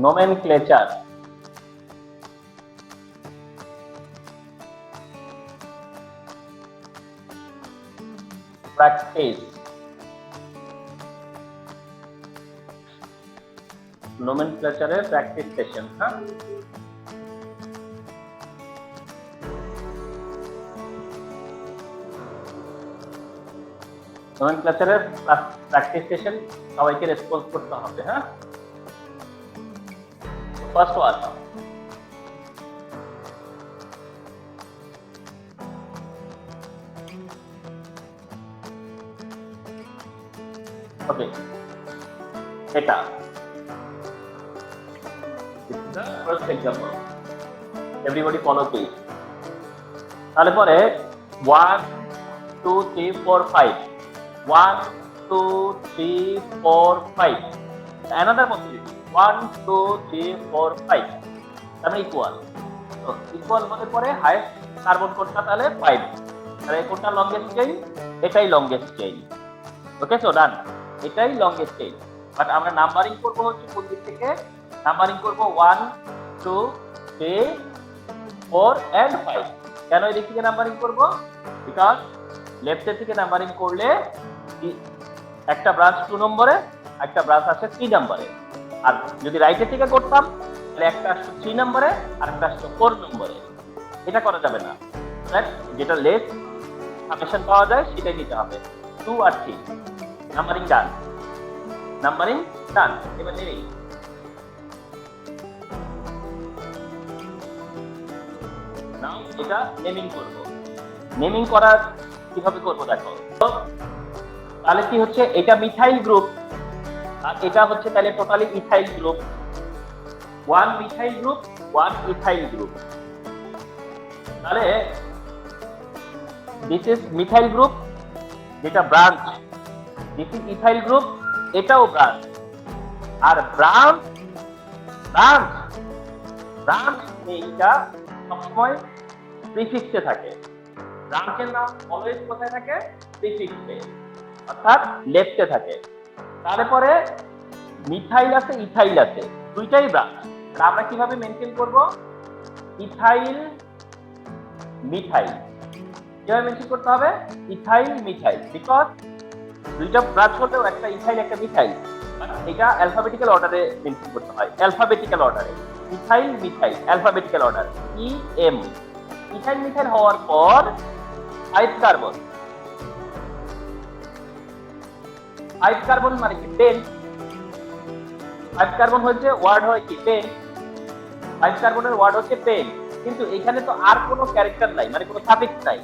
Nomenclature, practice, নোমেনক্লেচারের practice session. হ্যাঁ, নোমেনক্লেচারের প্র্যাকটিস সেশন সবাইকে রেসপন্স করতে হবে। হ্যাঁ, ফার্স্ট ওয়ান, ওকে, এটা first example, everybody follow please. তাহলে পরে 1 2 3 4 5, 1 2 3 4 5, another possibility 1 2 3 4 5, তাহলে ইকুয়াল। তো ইকুয়াল হলে পরে হাইয়েস্ট কার্বন কোডটা তাহলে 5, তাহলে কোনটা লংগেস্ট চেইন? এটাই লংগেস্ট চেইন। ওকে, সো ডান, এটাই লংগেস্ট চেইন। বাট আমরা নাম্বারিং করব হচ্ছে কোন দিক থেকে? নাম্বারিং করব 1 2 3 4 and 5। কেন এই দিক থেকে নাম্বারিং করব? বিকজ লেফটের থেকে নাম্বারিং করলে একটা ব্রাঞ্চ 2 নম্বরে, একটা ব্রাঞ্চ আছে 3 নম্বরে। আর যদি রাইটের থেকে করতাম তাহলে একটা আসতো 3 নম্বরে আর একটা আসতো 4 নম্বরে। এটা করা যাবে না, যেটা লেস সামেশন পাওয়া যায় সেটাই নিতে হবে। 2 আর 3 নাম্বারিং ডান, নাম্বারিং ডান। এবার নেই নাও এটা নেমিং করব। নেমিং করার কিভাবে করব দেখো। তাহলে কি হচ্ছে, এটা মিথাইল গ্রুপ আর এটা হচ্ছে তাহলে totally ethyl group. 1 methyl group 1 ethyl group. তাহলে দিস ইজ মিথাইল গ্রুপ, যেটা branch, this is ethyl group, এটাও ব্রাঞ্চ। আর ব্রাঞ্চ ব্রাঞ্চ ব্রাঞ্চ এইটা সবসময় প্রিফিক্সে থাকে। ব্রাঞ্চের নাম অলওয়েজ কোথায় থাকে? প্রিফিক্সে, অর্থাৎ লেফটে থাকে। তারপরে মিথাইল আছে ইথাইল আছে, দুইটাই ব্রাঞ্চ। আমরা কিভাবে মেনটেন করব? ইথাইল মিথাইল কিভাবে মেনটেন করতে হবে? ইথাইল মিথাইল, বিকজ দুইটা ব্রাঞ্চ হলেও একটা ইথাইল একটা মিথাইল। এটা অ্যালফাবেটিক্যাল অর্ডারে মেনটেন করতে হয়, অ্যালফাবেটিক্যাল অর্ডারে। Ethyl methyl alphabetical order, E M. Ethyl methyl হওয়ার পর 5 কার্বন, 5 কার্বন মানে কি 10। 5 কার্বন হচ্ছে ওয়ার্ড হয় কি 10, 5 কার্বনের ওয়ার্ড হচ্ছে 10। কিন্তু এখানে তো আর কোনো ক্যারেক্টার নাই, মানে কোনো সাফিক্স নাই।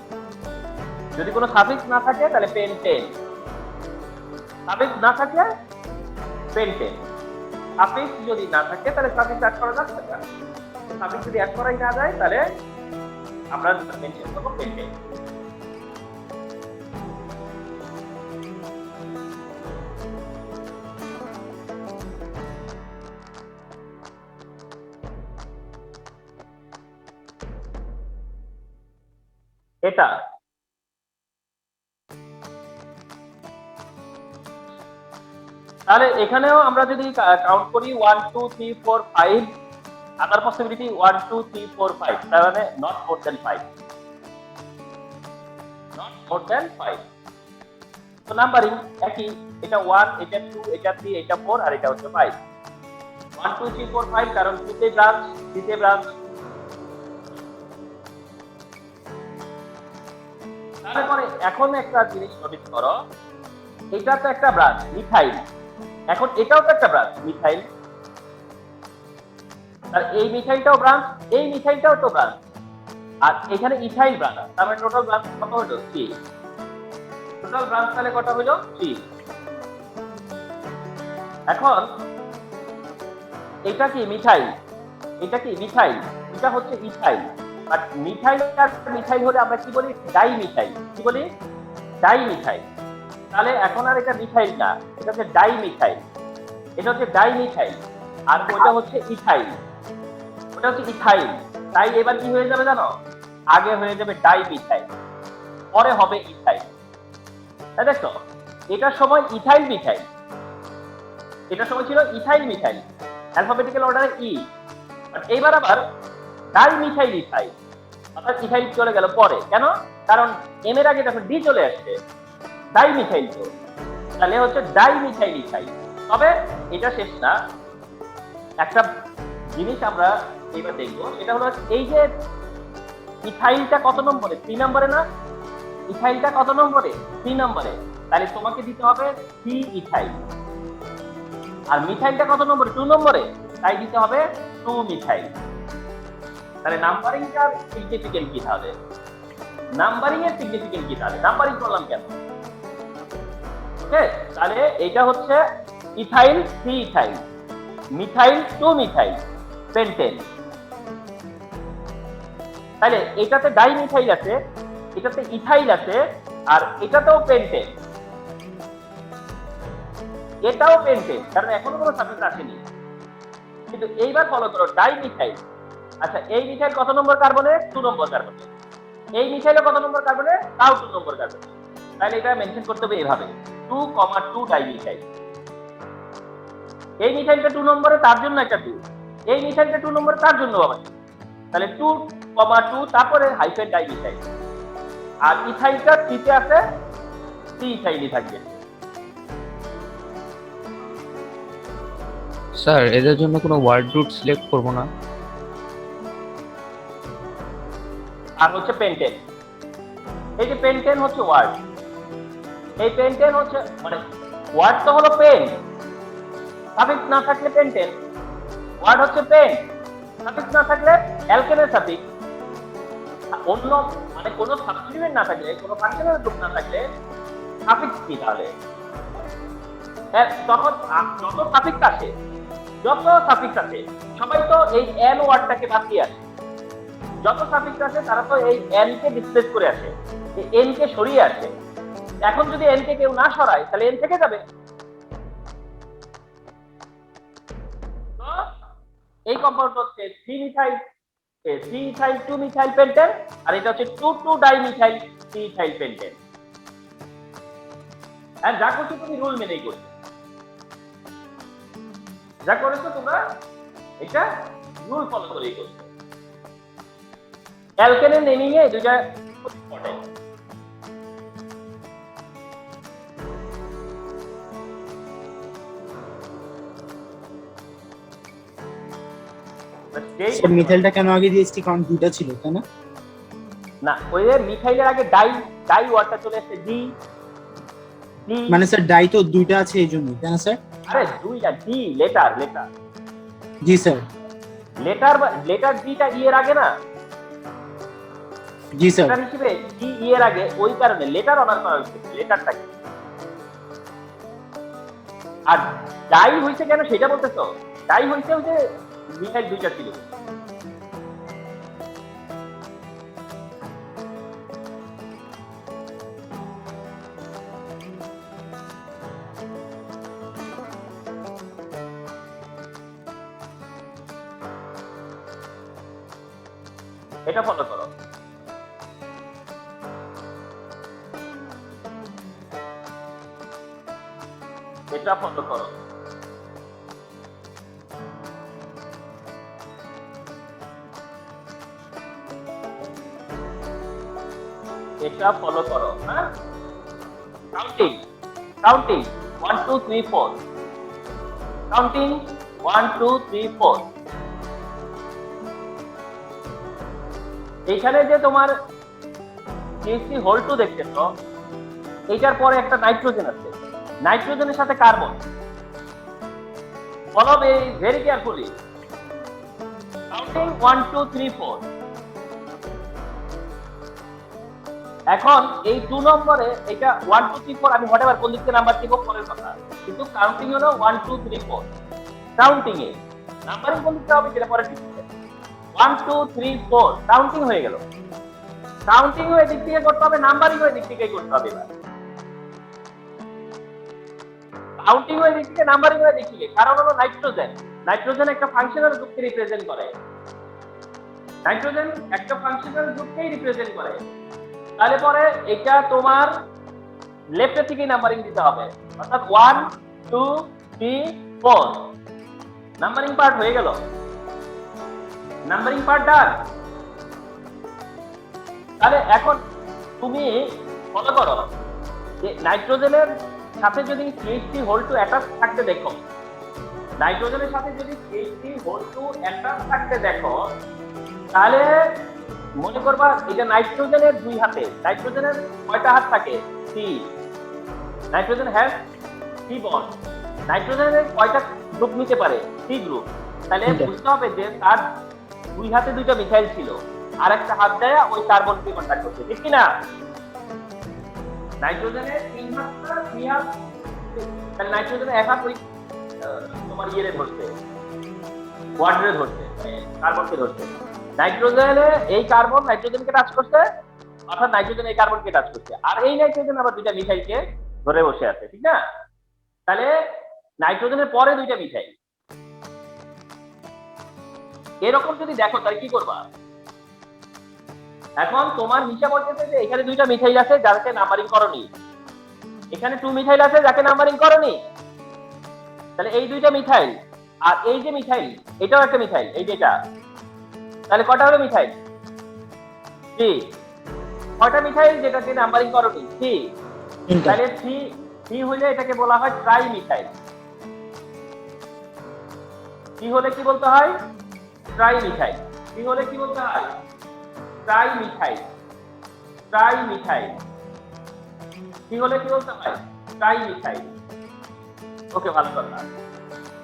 যদি কোনো সাফিক্স না থাকে তাহলে পেন 10, সাফিক্স না থাকে পেন 10। সাফিক্স যদি না থাকে তাহলে সাফিক্স অ্যাড করা যাচ্ছে না। সাফিক্স যদি অ্যাড করাই না যায় তাহলে আমরা মেনশন করব পেন 10। এটা তাহলে এখানেও আমরা যদি কাউন্ট করি 1 2 3 4 5, আদার পসিবিলিটি 1 2 3 4 5, তার মানে not more than 5, not more than 5। তো নাম্বারিং একই, এটা 1 এটা 2 এটা 3 এটা 4 আর এটা হচ্ছে 5। 1 2 3 4 5 কারণ দুটো ব্রাঞ্চ, দ্বিতীয় ব্রাঞ্চ। তারপরে এখন একটা জিনিস নোটিস করো, এটা তো একটা ব্রাঞ্চ মিথাইল, এখন এটাও তো একটা ব্রাঞ্চ মিথাইল। আর এই মিথাইলটাও ব্রাঞ্চ, এই মিথাইলটাও তো ব্রাঞ্চ, আর এখানে ইথাইল ব্রাঞ্চ। তার মানে টোটাল ব্রাঞ্চ কত হলো? 3। টোটাল ব্রাঞ্চ তাহলে কত হলো? 3। এখন এটা কি মিথাইল, এটা কি মিথাইল, এটা হচ্ছে ইথাইল। বাট মিথাইল আর মিথাইল হলে আমরা কি বলি? Dimethyl. কি বলি? Dimethyl. তাহলে এখন আর এটা মিথাইল না, এটা হচ্ছে ডাই মিথাইল। এটা হচ্ছে ডাই মিথাইল আর ওটা হচ্ছে ইথাইল, ওটা হচ্ছে ইথাইল। তাই এবার কি হয়ে যাবে জানো? আগে হয়ে যাবে ডাই মিথাইল, পরে হবে ইথাইল। তাই দেখো, এটার সময় ইথাইল মিথাইল, এটার সময় ছিল ইথাইল মিথাইল, অ্যালফাবেটিক্যাল অর্ডারে ই। আর এইবার আবার ডাইমিথাইল ইথাইল, অর্থাৎ ইথাইল চলে গেল পরে, কেন? কারণ এম এর আগে যখন ডি চলে আসছে, ডাইমিথাইল তো, তাহলে হচ্ছে ডাইমিথাইল ইথাইল। তবে এটা শেষ না, একটা জিনিস আমরা এবার দেখবো, সেটা হলো এই যে ইথাইলটা কত নম্বরে? 3 নম্বরে না? ইথাইলটা কত নম্বরে? 3 নম্বরে। তাহলে তোমাকে দিতে হবে 3 ইথাইল। আর মিথাইলটা কত নম্বরে? 2 নম্বরে, তাই দিতে হবে 2 মিথাইল। তাহলে নাম্বারিংটার সিগনিফিকেন্ট কি তাহলে? নাম্বারিং এর সিগনিফিকেন্ট কি তাহলে? নাম্বারিং করলাম কেন? ওকে, তাহলে এটা হচ্ছে ethyl 3 ethyl, methyl 2 methyl, pentane. তাহলে এটাতে ডাইমিথাইল আছে, এটাতে ইথাইল আছে, আর এটাতেও পেন্টেন, এটাও পেন্টেন, কারণ এখনো কোনো সাবজেক্ট আসেনি। কিন্তু এইবার ফলো করো ডাইমিথাইল। আচ্ছা, এই মিথাইল কত নম্বর কার্বনে? 2 নম্বর কার্বনে। এই মিথাইলে কত নম্বর কার্বনে? তাও 2 নম্বর কার্বনে। তাহলে এটা মেনশন করতে হবে এভাবে 2,2 ডাইমিথাইল। এই মিথাইলটা 2 নম্বরে, তার জন্য একটা 2। এই মিথাইলটা 2 নম্বরে, তার জন্য আবার। তাহলে 2,2 তারপরে হাইফেন ডাইমিথাইল। আর ইথাইলটা 3 তে আছে, 3 ইথাইলই থাকবে। স্যার এদের জন্য কোনো ওয়ার্ড রুট সিলেক্ট করব না? আর হচ্ছে পেন্টেন। এই যে পেন্টেন হচ্ছে ওয়ার্ড, এই পেন্টেন হচ্ছে মানে ওয়ার্ড তো হলো পেন, সাফিক্স না থাকলে পেন্টেন। ওয়ার্ড হচ্ছে পেন, সাফিক্স না থাকলে অ্যালকেনের সাফিক্স। অন্য মানে কোনো সাবস্টিটিউয়েন্ট না থাকলে, কোনো ফাংশনাল গ্রুপ না থাকলে সাফিক্স কি তাহলে? তখন যত সাফিক্স আছে, সবাই তো এই এন ওয়ার্ডটাকে বাদ দিয়ে আসে। যত সাফিক্স আছে তারা তো এই এন কে ডিসপ্লেস করে আসে, এই এন কে সরিয়ে আসে। এখন যদি এন কে কেউ না সরায়, তাহলে এন থেকে যাবে। তো এই কম্পাউন্ড হচ্ছে 3 মিথাইল 2 মিথাইল পেন্টেন, আর এটা হচ্ছে 2,2 ডাইমিথাইল 3 ইথাইল পেন্টেন। আর যা করছো তুমি রুল মেনেই করছো, যা করেছো তোমরা এটা রুল ফলো করেই করছো। অ্যালকেনের নেমিং এ দুইটা ইম্পর্টেন্ট। স্যার মিথাইলটা কেন আগে দিয়েছি? কারণ দুটো ছিল, তাই না? না, ওই যে মিথাইলের আগে ডাই ওয়ার্ডটা চলে আসছে, ডি। মানে স্যার ডাই তো দুইটা আছে এই জন্য, তাই না স্যার? আরে দুইটা ডি, লেটার। জি স্যার। লেটার ডিটা ই এর আগে না? জি স্যার। লেটার হিসেবে ডি ই এর আগে, ওই কারণে লেটার অনার করা হয়েছে। লেটারটা কি? আর ডাই হইছে কেন সেটা বলতেছো? ডাই হইছে ওই যে মিথাইল দুইটা ছিল। এটা ফলো করো। এটা ফলো করো। এটা ফলো করো। হ্যাঁ, কাউন্টিং 1 2 3 4, কাউন্টিং 1 2 3 4। এইখানে যে তোমার CH3 হোল 2 দেখতেছো, এইটার পরে একটা নাইট্রোজেন আছে, নাইট্রোজেনের সাথে carbon. Follow very carefully. Counting 1 2 3 4। এখন এই 2 নম্বরে এটা 1 2 3 4, আমি হোয়াটএভার কোন দিক থেকে নাম্বার দিব পরের কথা, কিন্তু কাউন্টিং হলো 1 2 3 4। কাউন্টিং এ নাম্বারিং কোন দিকে হবে সেটা পরে ঠিক আছে। 1 2 3 4 কাউন্টিং হয়ে গেল। কাউন্টিং হয়ে দিক থেকে করতে হবে, নাম্বারিং হয়ে দিক থেকে করতে হবে। এবার কাউন্টিং হয়ে দিক থেকে, নাম্বারিং হয়ে দিক থেকে। কারণ হলো নাইট্রোজেন একটা ফাংশনাল গ্রুপকে রিপ্রেজেন্ট করে। নাইট্রোজেন একটা ফাংশনাল গ্রুপকেই রিপ্রেজেন্ট করে। তাহলে পরে এটা তোমার লেফটের থেকেই নাম্বারিং দিতে হবে, অর্থাৎ 1 2 3 4। নাম্বারিং পার্ট হয়ে গেল, নাম্বারিং পার্ট ডান। তাহলে এখন তুমি ফলো করো যে নাইট্রোজেনের সাথে যদি CH3 হোল টু অ্যাটাচ থাকতে দেখো, নাইট্রোজেনের সাথে যদি CH3 হোল টু অ্যাটাচ থাকতে দেখো, তাহলে মনে করবা এটা নাইট্রোজেনের দুই হাতে। নাইট্রোজেনের কয়টা হাত থাকে? 3। Nitrogen has 3 bond. নাইট্রোজেনের কয়টা গ্রুপ নিতে পারে? 3 গ্রুপ। তাহলে বুঝতে হবে যে তার দুই হাতে দুইটা মিথাইল ছিল, আর একটা হাত দেয় ওই কার্বনকে কন্টাক্ট করছে, ঠিক কি না? নাইট্রোজেনের 3 হাতটা 3 হাত, তাহলে নাইট্রোজেনের এক হাত ওই তোমার ইয়েরে ধরছে, ওয়াটারে ধরছে, কার্বনকে ধরছে। নাইট্রোজেনে এই কার্বন নাইট্রোজেনকে টাচ করছে, অর্থাৎ নাইট্রোজেন এই কার্বনকে টাচ করছে, আর এই নাইট্রোজেন আবার দুইটা মিথাইলকে ধরে বসে আছে, ঠিক না? তাহলে নাইট্রোজেনের পরে দুইটা মিথাইল। এরকম যদি দেখো তাহলে কি করবা? এখন তোমার হিসাব বলতেছে যে এখানে দুইটা মিথাইল আছে যাকে নাম্বারিং করনি, এখানে 2 মিথাইল আছে যাকে নাম্বারিং করনি। তাহলে এই দুইটা মিথাইল আর এই যে মিথাইল, এটাও একটা মিথাইল, এই যেটা, তাহলে কটা হলো মিথাইল? 3। কয়টা মিথাইল যেটাকে নাম্বারিং করনি? 3। তাহলে 3 হইলে এটাকে বলা হয় ট্রাই মিথাইল। 3 হলে কি বলতে হয়? Try methyl. 3 হলে কি বলতে হয়? Try methyl. Try methyl. 3 হলে কি বলতে হয়? Try methyl. ওকে, ভালো কথা।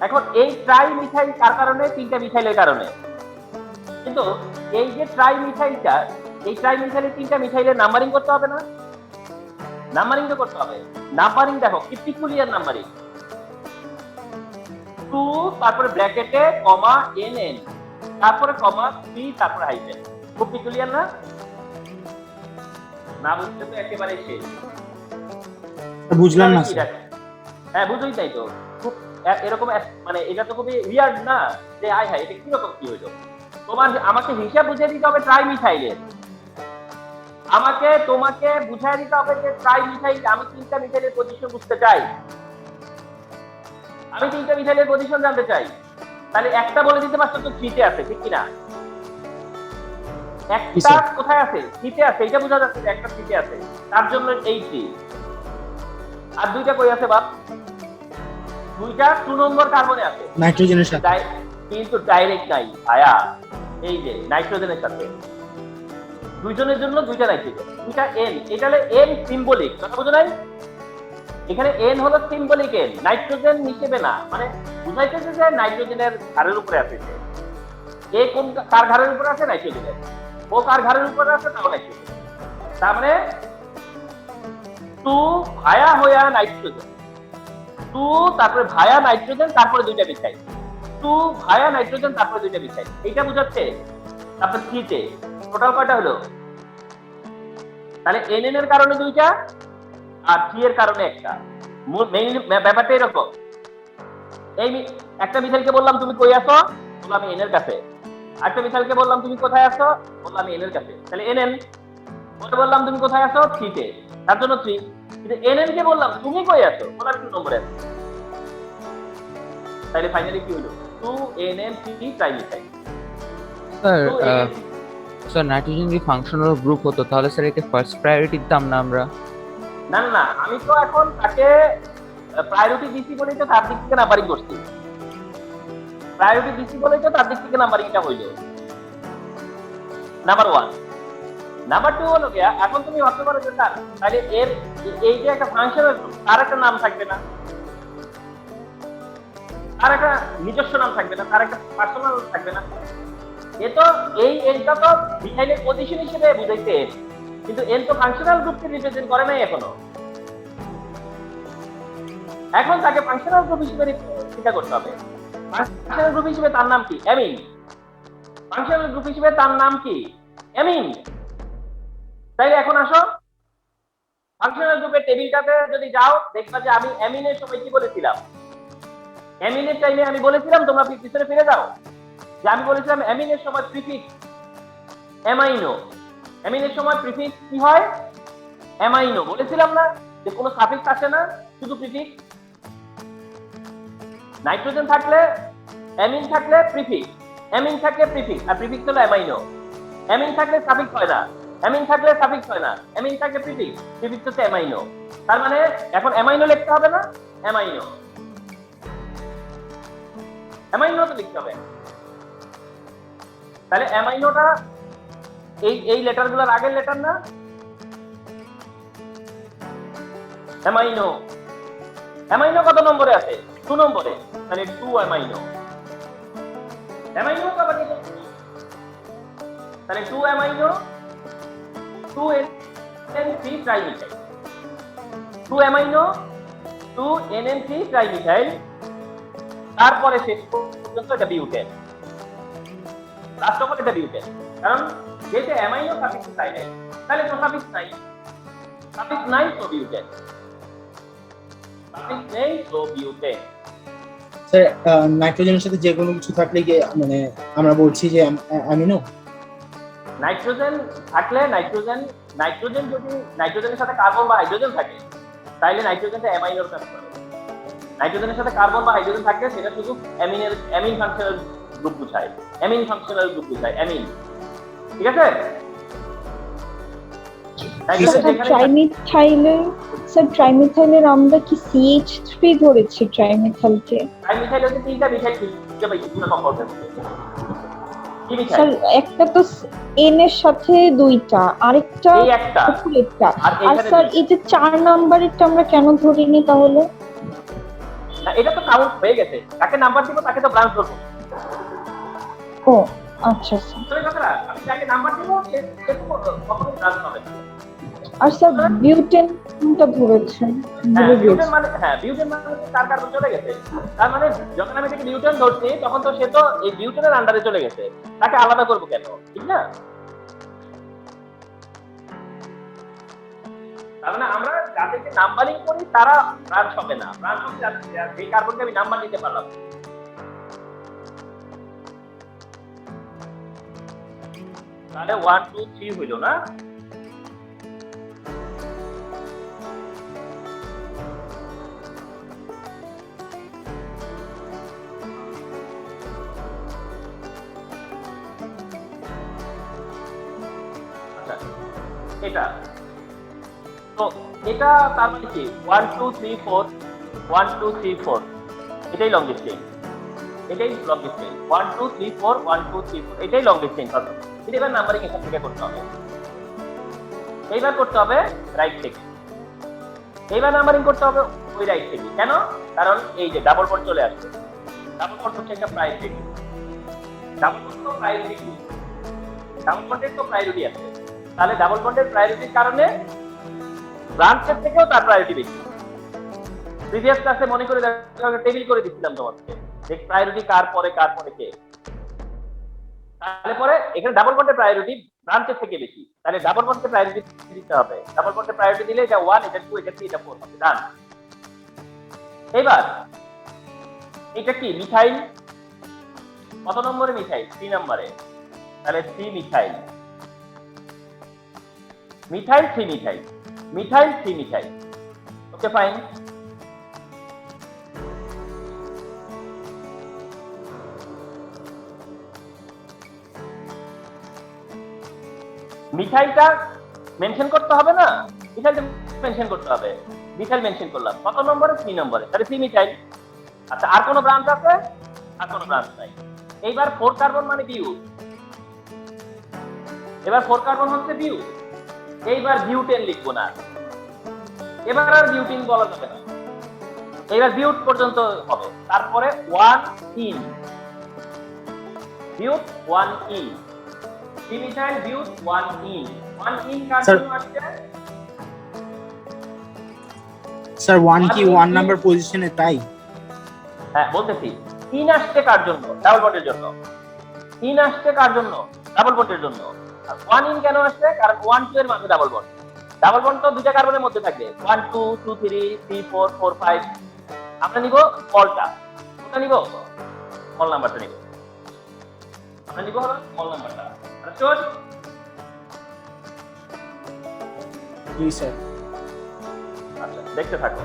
এখন এই ট্রাই মিথাইল কার কারণে? 3টা মিথাইলের কারণে। কিন্তু এই যে ট্রাই মিথাইলটা, এই ট্রাই মিথাইলের 3টা মিথাইলের নাম্বারিং করতে হবে না? নাম্বারিং তো করতে হবে। নাম্বারিং দেখো, কি পিকুলিয়ার নাম্বারিং। 2 তারপরে ব্র্যাকেটে কমা NN, তারপরে কমা 3, তারপরে হাইফেন। খুব পিকুলিয়ার না? না বুঝতে তো একেবারে শেষ। বুঝলাম না স্যার। হ্যাঁ, বুঝোই তাই তো। খুব এরকম মানে এটা তো খুবই উইয়ার্ড না যে আয় হায় এটা কি রকম কি হইলো। তোমার আমাকে হিসাব বুঝিয়ে দিতে হবে ট্রাই মিথাইলের। তোমাকে বুঝিয়ে দিতে হবে যে ট্রাই মিথাইল, আমি 3টা মিথাইলের পজিশন বুঝতে চাই, আমি 3টা মিথাইলের পজিশন জানতে চাই। তাহলে একটা বলে দিতে পারছো তো 3 তে আছে, ঠিক কি না? একটা কোথায় আছে? 3 তে আছে, এটা বোঝা যাচ্ছে যে একটা 3 তে আছে, তার জন্য এই 3। আর দুইটা কই আছে বাপ? দুইটা 2 নম্বর কার্বনে আছে নাইট্রোজেনের সাথে, কিন্তু ডাইরেক্ট নাই আয়া। এই যে নাইট্রোজেনের সাথে দুইজনের জন্য দুইটা নাইট্রোজেন, দুইটা N। এটা হলো N সিম্বলিক, কথা বুঝো নাই? এখানে N হলো সিম্বলিক N, নাইট্রোজেন হিসেবে না। মানে বুঝাইতেছে যে নাইট্রোজেনের ঘাড়ের উপরে আছে। এ কোন কার ঘাড়ের উপরে আছে? নাইট্রোজেনের। ও কার ঘাড়ের উপরে আছে? তাও নাইট্রোজেন। তার মানে 2 ভায়া হইয়া নাইট্রোজেন, 2 তারপরে ভায়া নাইট্রোজেন, তারপরে দুইটা মিথাইল। 2 ভায়া নাইট্রোজেন, তারপরে দুইটা মিথাইল। এটা বুঝাচ্ছে। তারপর 3 তে টোটাল কয়টা হলো? তাহলে NN এর কারণে দুইটা আর 3 এর কারণে একটা। মেইনলি ব্যাপারটা এরকম। এই একটা মিথাইলকে বললাম তুমি কই আছো? বললাম আমি N এর কাছে। আরেকটা মিথাইলকে বললাম তুমি কোথায় আছো? বললাম আমি N এর কাছে। তাহলে NN। ওকে বললাম তুমি কোথায় আছো? 3 তে, তার জন্য 3। কিন্তু NN কে বললাম তুমি কই আছো? বললাম 2 নম্বরে আছো। তাহলে ফাইনালি কি হলো? 2NN3 trimethyl. স্যার নাইট্রোজেন যদি ফাংশনাল গ্রুপ হতো তাহলে স্যার একে ফার্স্ট প্রায়োরিটি দিতাম না আমরা? না না না, আমি তো এখন তাকে প্রায়োরিটি দিছি বলেই তো তার দিক থেকে নাম্বারিং করছি। প্রায়োরিটি দিছি বলেই তো তার দিক থেকে নাম্বারিংটা হইল। নাম্বার 1। নাম্বার 2 হলো গিয়া, এখন তুমি ভাবতে পারো যে স্যার তাহলে এর এই যে একটা ফাংশনাল গ্রুপ, তার একটা নাম থাকবে না, তার একটা নিজস্ব নাম থাকবে না, তার একটা পার্সোনাল থাকবে না। এ তো এটা তো মিথাইলের পজিশন হিসেবে বুঝাইতে, কিন্তু এন তো ফাংশনাল গ্রুপকে রিপ্রেজেন্ট করে নাই এখনো। এখন তাকে ফাংশনাল গ্রুপ হিসেবে চিন্তা করতে হবে। ফাংশনাল গ্রুপ হিসেবে তার নাম কি? অ্যামিন। ফাংশনাল গ্রুপ হিসেবে তার নাম কি? অ্যামিন। তাই এখন আসো, ফাংশনাল গ্রুপের টেবিলটাতে যদি যাও দেখবা যে আমি অ্যামিনের সময় কি বলেছিলাম। অ্যামিনের টাইমে আমি বলেছিলাম, তোমরা পিছনে ফিরে যাও, যে আমি বলেছিলাম অ্যামিনের সময় প্রিফিক্স অ্যামাইনো। অ্যামিনের সময় প্রিফিক্স কি হয়? অ্যামাইনো। বলেছিলাম না যে কোনো সাফিক্স আসে না, শুধু প্রিফিক্স। নাইট্রোজেন থাকলে অ্যামিন থাকলে প্রিফিক্স, অ্যামিন থাকলে প্রিফিক্স, আর প্রিফিক্স হলো অ্যামাইনো। অ্যামিন থাকলে সাফিক্স হয় না, অ্যামিন থাকলে সাফিক্স হয় না, অ্যামিন থাকলে প্রিফিক্স, প্রিফিক্স হচ্ছে অ্যামাইনো। তার মানে এখন অ্যামাইনো লিখতে হবে না, অ্যামাইনো, অ্যামাইনো তো লিখতে হবে। তাহলে অ্যামাইনোটা এই লেটারগুলোর আগের লেটার না, অ্যামাইনো। অ্যামাইনো কত নম্বরে আছে? 2 নম্বরে, মানে 2 অ্যামাইনো। অ্যামাইনো তো আবার তাহলে 2 amino, 2 NN3 trimethyl, 2 amino, 2 NN3 trimethyl, তারপরে শেষ পর্যন্ত এটা বিউটেন, লাস্ট অফ এটা বিউটেন। কারণ যেটা অ্যামাইনো সাফিক্স চাই নাই, তাহলে তো সাফিক্স নাই, সাফিক্স নাই তো বিউটেন, সাফিক্স নেই তো বিউটেন। স্যার নাইট্রোজেনের সাথে যে কোনো কিছু থাকলে কি মানে আমরা বলছি যে অ্যামিনো? নাইট্রোজেন থাকলে নাইট্রোজেন যদি নাইট্রোজেনের সাথে কার্বন বা হাইড্রোজেন থাকে তাহলে নাইট্রোজেনটা অ্যামাইনোর কাজ করে। নাইট্রোজেনের সাথে কার্বন বা হাইড্রোজেন থাকলে সেটা শুধু অ্যামিন ফাংশনাল গ্রুপ বুঝায়, অ্যামিন ফাংশনাল গ্রুপ বুঝায়, অ্যামিন। ঠিক আছে? ট্রাইমিথাইলের আমরা কি CH3 ধরেছি ট্রাইমিথাইলকে? ট্রাইমিথাইল হচ্ছে 3টা মিথাইল খুঁজে পাইছি পুরো কম্পাউন্ডের মধ্যে। কি মিথাইল? স্যার একটা তো N এর সাথে 2টা, আরেকটা এই একটা, উপরেরটা। আর আর স্যার এই যে 4 নাম্বারেরটা আমরা কেন ধরিনি তাহলে? না, এটা তো কাউন্ট হয়ে গেছে, তাকে নাম্বার দিব, তাকে তো ব্রাঞ্চ করব। ও আচ্ছা স্যার। তোর কথাটা আমি যাকে নাম্বার দিব সে কখনো ব্রাঞ্চ হবে না। আর স্যার বিউটেনটা ধরেছেন? বিউটেন মানে বিউটেন মানে তার কার্বন চলে গেছে। তার মানে যখন আমি এটাকে বিউটেন ধরছি তখন তো সে তো এই বিউটেনের আন্ডারে চলে গেছে, তাকে আলাদা করব কেন? ঠিক না? তার মানে আমরা যাদেরকে নাম্বারিং করি তারা ব্রাঞ্চ হবে না, ব্রাঞ্চ হবে যে কার্বনকে আমি নাম্বার দিতে পারলাম। তাহলে 1 2 3 হইল না? এটা তো এটা তার মানে কি 1 2 3 4 1 2 3 4 এটাই লংগেস্ট চেইন, এটাই লংগেস্ট চেইন 1 2 3 4 1 2 3 4 এটাই লংগেস্ট চেইন। কথা এটা এবার নাম্বারিং এখান থেকে করতে হবে, এইবার করতে হবে রাইট থেকে, এইবার নাম্বারিং করতে হবে ওই রাইট থেকে। কেন? কারণ এই যে ডাবল বন্ড চলে আসবে, ডাবল বন্ড হচ্ছে একটা প্রায়োরিটি, ডাবল বন্ড তো প্রায়োরিটি, ডাবল বন্ডের তো প্রায়োরিটি আছে। তাহলে ডাবল বন্ডের প্রায়োরিটির কারণে ব্রাঞ্চের থেকেও তার প্রায়োরিটি বেশি। প্রিভিয়াস ক্লাসে মনে করে টেবিল করে দিচ্ছিলাম তোমাকে যে প্রায়োরিটি কার পরে কে। তাহলে পরে এখানে ডাবল বন্ডের প্রায়োরিটি ব্রাঞ্চের থেকে বেশি, তাহলে ডাবল বন্ডের প্রায়োরিটি দিতে হবে। ডাবল বন্ডের প্রায়োরিটি দিলে এটা 1, এটা 2, এটা 3, এটা 4 হবে। ডান। এবার এটা কি মিথাইল? কত নম্বরে মিথাইল? 3 নম্বরে। তাহলে 3 methyl, methyl 3 methyl, methyl 3 methyl. Okay fine. মিথাইলটা মেনশন করতে হবে না? মিথাইলটা মেনশন করতে হবে। মিথাইল মেনশন করলাম কত নম্বরে? 3 নম্বরে। তাহলে 3 মিথাইল। আচ্ছা আর কোন ব্রাঞ্চ আছে? আর কোন ব্রাঞ্চ নাই। এইবার 4 কার্বন মানে বিউট, এবার 4 কার্বন হচ্ছে বিউট। এইবার বিউটেন লিখবো না, এবার আর বিউটিন বলা যাবে না, এইবার বিউট পর্যন্ত হবে। তারপরে 1 yne but, 1 yne methyl but, 1 yne. 1 yne কার জন্য আসছে? স্যার 1 কি 1 নাম্বার পজিশনে? তাই হ্যাঁ বলতেছি। ইন আসছে কার জন্য? ডাবল বন্ডের জন্য। ইন আসছে কার জন্য? ডাবল বন্ডের জন্য। 1 ইন কেন আসছে? কারণ 1 2 এর মাঝে ডাবল বন্ড। ডাবল বন্ড তো দুইটা কার্বনের মধ্যে থাকবে। 1 2 2 3 3 4 4 5। আমরা নিব স্মলটা, কোনটা নিব? স্মল নাম্বারটা নিব। আমরা নিব হলো স্মল নাম্বারটা। আচ্ছা জি স্যার। আচ্ছা দেখতে থাকো।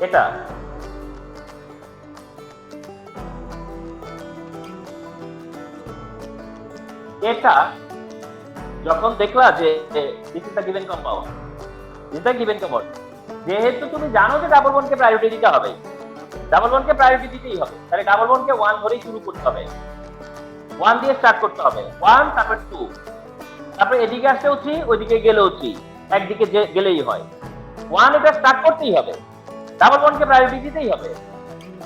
এটা এটা যখন দেখলা যে this is the given compound, this the given compound, যেহেতু তুমি জানো যে ডাবল বন্ডকে প্রায়োরিটি দিতে হবে, ডাবল বন্ডকে প্রায়োরিটি দিতেই হবে, তাহলে ডাবল বন্ডকে 1 ধরেই শুরু করতে হবে, 1 দিয়ে স্টার্ট করতে হবে, 1 তারপর 2, তারপর এদিকে আসলেও 3, ওইদিকে গেলেও 3, একদিকে গেলেই হয়, 1 এটা স্টার্ট করতেই হবে, ডাবল বন্ডকে প্রায়োরিটি দিতেই হবে,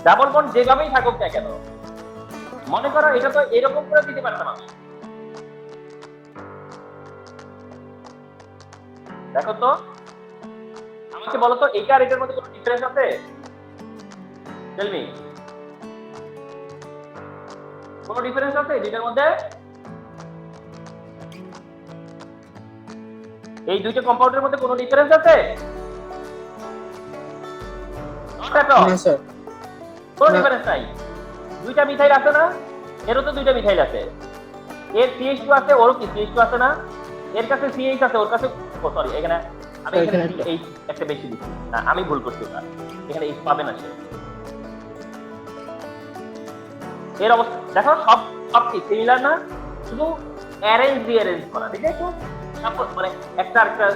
ডাবল বন্ড যেভাবেই থাকুক না কেন। মনে করো এটা তো এরকম করে দিতে পারতাম আমি, দেখো তো আমাকে বলো তো এইটা আর এটার মধ্যে কোনো ডিফারেন্স আছে? টেল মি, কোনো ডিফারেন্স আছে দুইটার মধ্যে? এই দুইটা কম্পাউন্ডের মধ্যে কোনো ডিফারেন্স আছে? নট এট অল, না স্যার, কোনো ডিফারেন্স নাই। দুইটা মিথাইল আছে না, এরও তো দুইটা মিথাইল আছে, এর CH2 আছে, ওরও কি CH2 আছে না, এর কাছে CH আছে, ওর কাছে সরি এখানে আমি এখানে এই একটা বেশি দিচ্ছি না, আমি ভুল করছি না, এখানে এই পাবে না সে। এর অবস্থা দেখো, সব সব কি সিমিলার না, শুধু অ্যারেঞ্জ রিঅ্যারেঞ্জ করা, ঠিক আছে? তারপর মানে একটা আরেকটা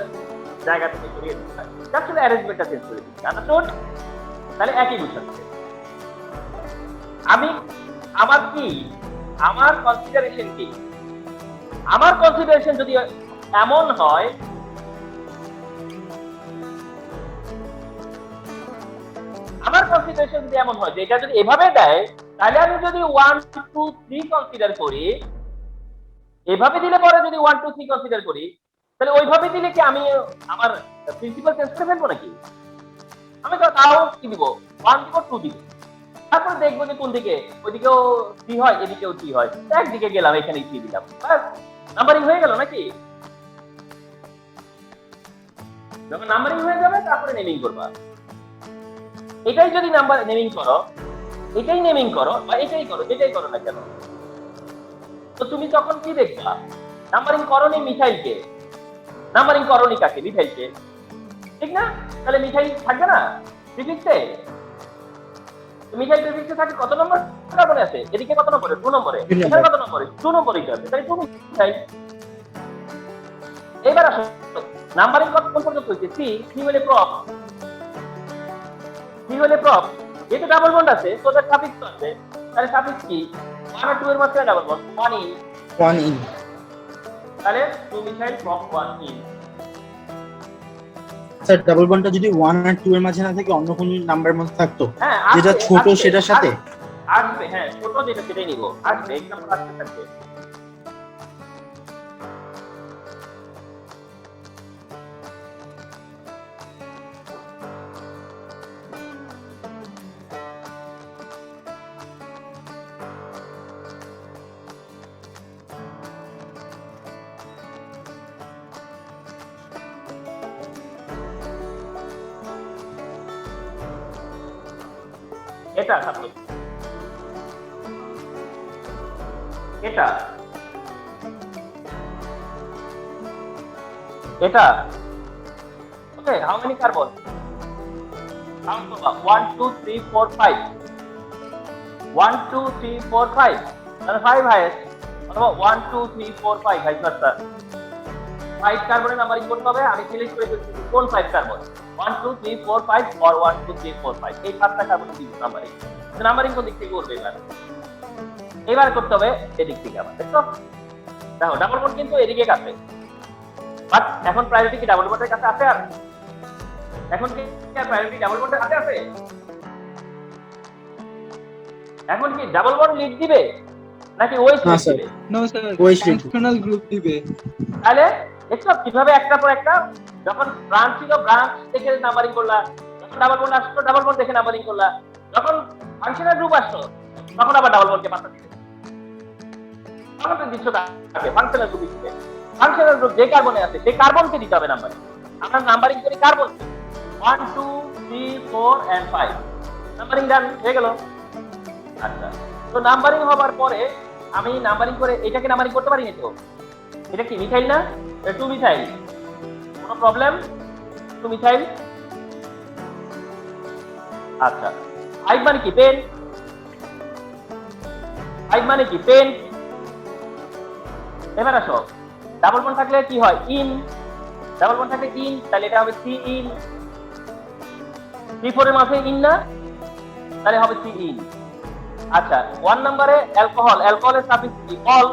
জায়গা থেকে সরিয়ে দিতে হয়, আসলে অ্যারেঞ্জমেন্টটা চেঞ্জ করে দিচ্ছি, আন্ডারস্টুড? তাহলে একই বুঝাচ্ছে। আমি আমার কি, আমার কনসিডারেশন কি, আমার কনসিডারেশন যদি এমন হয়, আমার কনসিডারেশন যদি এমন হয় যে এটা যদি এভাবে দেয়, তাহলে আমি যদি 1 2 3 কনসিডার করি, এভাবে দিলে পরে যদি 1 2 3 কনসিডার করি, তাহলে ওইভাবে দিলে কি আমি আমার প্রিন্সিপাল চেঞ্জ করে ফেলবো নাকি? আমি তো তাও কি দিব, 1 দিব 2 দিব, তারপর দেখবো যে কোন দিকে, ওইদিকেও 3 হয়, এদিকেও 3 হয়, একদিকে গেলাম এখানে 3 দিলাম, বাস নাম্বারিং হয়ে গেল নাকি? যখন নাম্বারিং হয়ে যাবে তারপরে নেমিং করবা। এটাই যদি নাম্বার নেমিং করো, এটাই নেমিং করো বা এটাই করো, যেটাই করো না কেন, তো তুমি তখন কি দেখবা? নাম্বারিং করনি মিথাইলকে, নাম্বারিং করনি কাকে? মিথাইলকে, ঠিক না? তাহলে মিথাইল থাকবে না প্রিফিক্সে? মিথাইল প্রিফিক্সে থাকে কত নম্বর কার্বনে আছে? এদিকে কত নম্বরে? 2 নম্বরে। এখানে কত নম্বরে? 2 নম্বরে আছে, তাই তুমি মিথাইল। এবার আসো, নাম্বারিং কত কোন পর্যন্ত হইছে? সি হলে প্রপ, সি হলে প্রপ, যেহেতু ডাবল বন্ড আছে তো তার সাফিক্স আছে, তাহলে সাফিক্স কি? 1 আর 2 এর মধ্যে ডাবল বন্ড, 1 ইন, 1 ইন, তাহলে 2 methyl prop 1 yne. Sir double বন্ডটা যদি 1 আর 2 এর মাঝে না থাকে, অন্য কোন নাম্বারের মধ্যে থাকতো, হ্যাঁ যেটা ছোট সেটার সাথে আসবে, হ্যাঁ ছোট যেটা সেটাই নিব, আসবে এক্সাম্পল আসতে থাকবে। এটা ছাত্র, এটা এটা ওকে, হাউ মেনি কার্বন? কাউন্ট করবা, 1 2 3 4 5, 1 2 3 4 5, তাহলে 5 হাইয়েস্ট, অথবা 1 2 3 4 5 ভাইস ভার্সা, 5 কার্বনের নাম্বারিং করতে হবে। আমি সিলেক্ট করে ফেলছি কোন 5 কার্বন, 1 2 3 4 5 or 1 2 3 4 5, এই 5টা কার্বন দিব নাম্বারিং। নাম্বারিং কোন দিক থেকে করবে? এবার করতে হবে এদিক থেকে আবার, দেখো দেখো ডাবল বন্ড কিন্তু এদিকে কাছে, বাট এখন প্রায়োরিটি কি ডাবল বন্ডের কাছে আছে? আর এখন কি প্রায়োরিটি ডাবল বন্ডের কাছে আছে? এখন কি ডাবল বন্ড লিড দিবে নাকি ওয়েস্ট লিড দিবে? No sir, west lead functional group দিবে। তাহলে দেখছো কিভাবে একটা পর একটা, যখন ব্রাঞ্চ ছিল ব্রাঞ্চ থেকে নাম্বারিং করলা, যখন ডাবল বন্ড আসলো ডাবল বন্ড দেখে নাম্বারিং করলা, যখন ফাংশনাল গ্রুপ আসলো তখন আবার ডাবল বন্ডকে পাত্তা দিবে, তখন তো দিচ্ছ তাকে ফাংশনাল গ্রুপ দিতে। ফাংশনাল গ্রুপ যে কার্বনে আছে সেই কার্বনকে দিতে হবে নাম্বারিং। আমরা নাম্বারিং করি কার্বন 1 2 3 4 and 5, নাম্বারিং ডান হয়ে গেল। আচ্ছা, তো নাম্বারিং হবার পরে আমি নাম্বারিং করে এটাকে নাম্বারিং করতে পারি না তো? এটা কি মিথাইল না? 2 মিথাইল, কোনো প্রবলেম? 2 মিথাইল আচ্ছা, 5 মানে কি? পেন। 5 মানে কি? পেন। এবার আসো, ডাবল বন্ড থাকলে কি হয়? ইন। ডাবল বন্ড থাকলে ইন, তাহলে এটা হবে সি ইন। 3 4 এর মাঝে ইন না, তাহলে হবে সি ইন। আচ্ছা, 1 নম্বরে অ্যালকোহল, অ্যালকোহলের সাফিক্স কি? অল,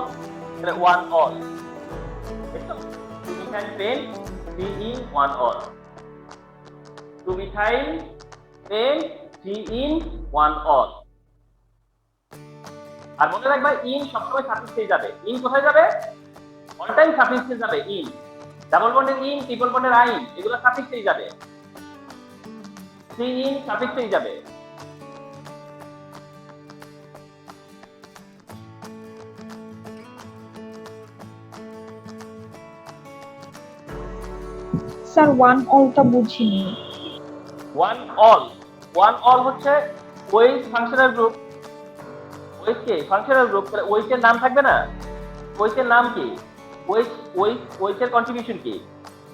তাহলে 1 অল। দেখছো? 2 methyl pen, C yne 1 ol. 2 methyl pen, C yne 1 ol. আর মনে রাখবা ইন সবসময় সাফিক্সে যাবে। ইন কোথায় যাবে? অল টাইম সাফিক্সে যাবে ইন। ডাবল বন্ডের ইন, ট্রিপল বন্ডের আইন, এগুলো সাফিক্সেই যাবে। সি ইন সাফিক্সেই যাবে। স্যার ওয়ান অলটা বুঝিনি। ওয়ান অল, ওয়ান অল হচ্ছে ওয়েজ ফাংশনাল গ্রুপ। ওয়েজ কি? Functional group. তাহলে ওয়েজের নাম থাকবে না? ওয়েজের নাম কি? ওয়েজ, ওয়েজ, ওয়েজের কন্ট্রিবিউশন কি?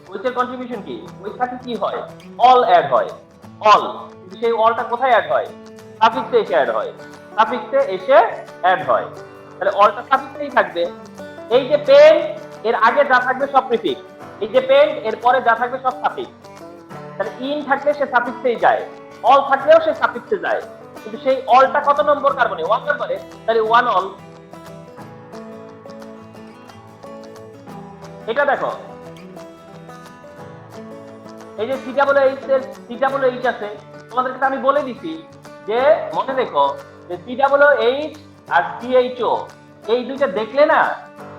ওয়েজের কন্ট্রিবিউশন কি? ওয়েজ সাথে কি হয়? অল অ্যাড হয়। অল, কিন্তু সেই অলটা কোথায় অ্যাড হয়? সাফিক্সে এসে অ্যাড হয়। সাফিক্সে এসে অ্যাড হয়। তাহলে অলটা সাফিক্সেই থাকবে। এই যে পেন, এর আগে যা থাকবে সব প্রিফিক্স। এই যে পেন, এর পরে যা থাকবে সব সাফিক্স। তাহলে ইন থাকলে সে সাফিক্সেই যায়, অল থাকলেও সে সাফিক্সে যায়। কিন্তু সেই অলটা কত নম্বর কার্বনে? 1 নম্বরে, তাহলে 1 অল। এটা দেখো, এই যে সি ডাবল এইচ এর সি ডাবল এইচ আছে, তোমাদেরকে তো আমি বলে দিছি যে মনে রেখো যে C double H R CHO এই দুইটা দেখলে না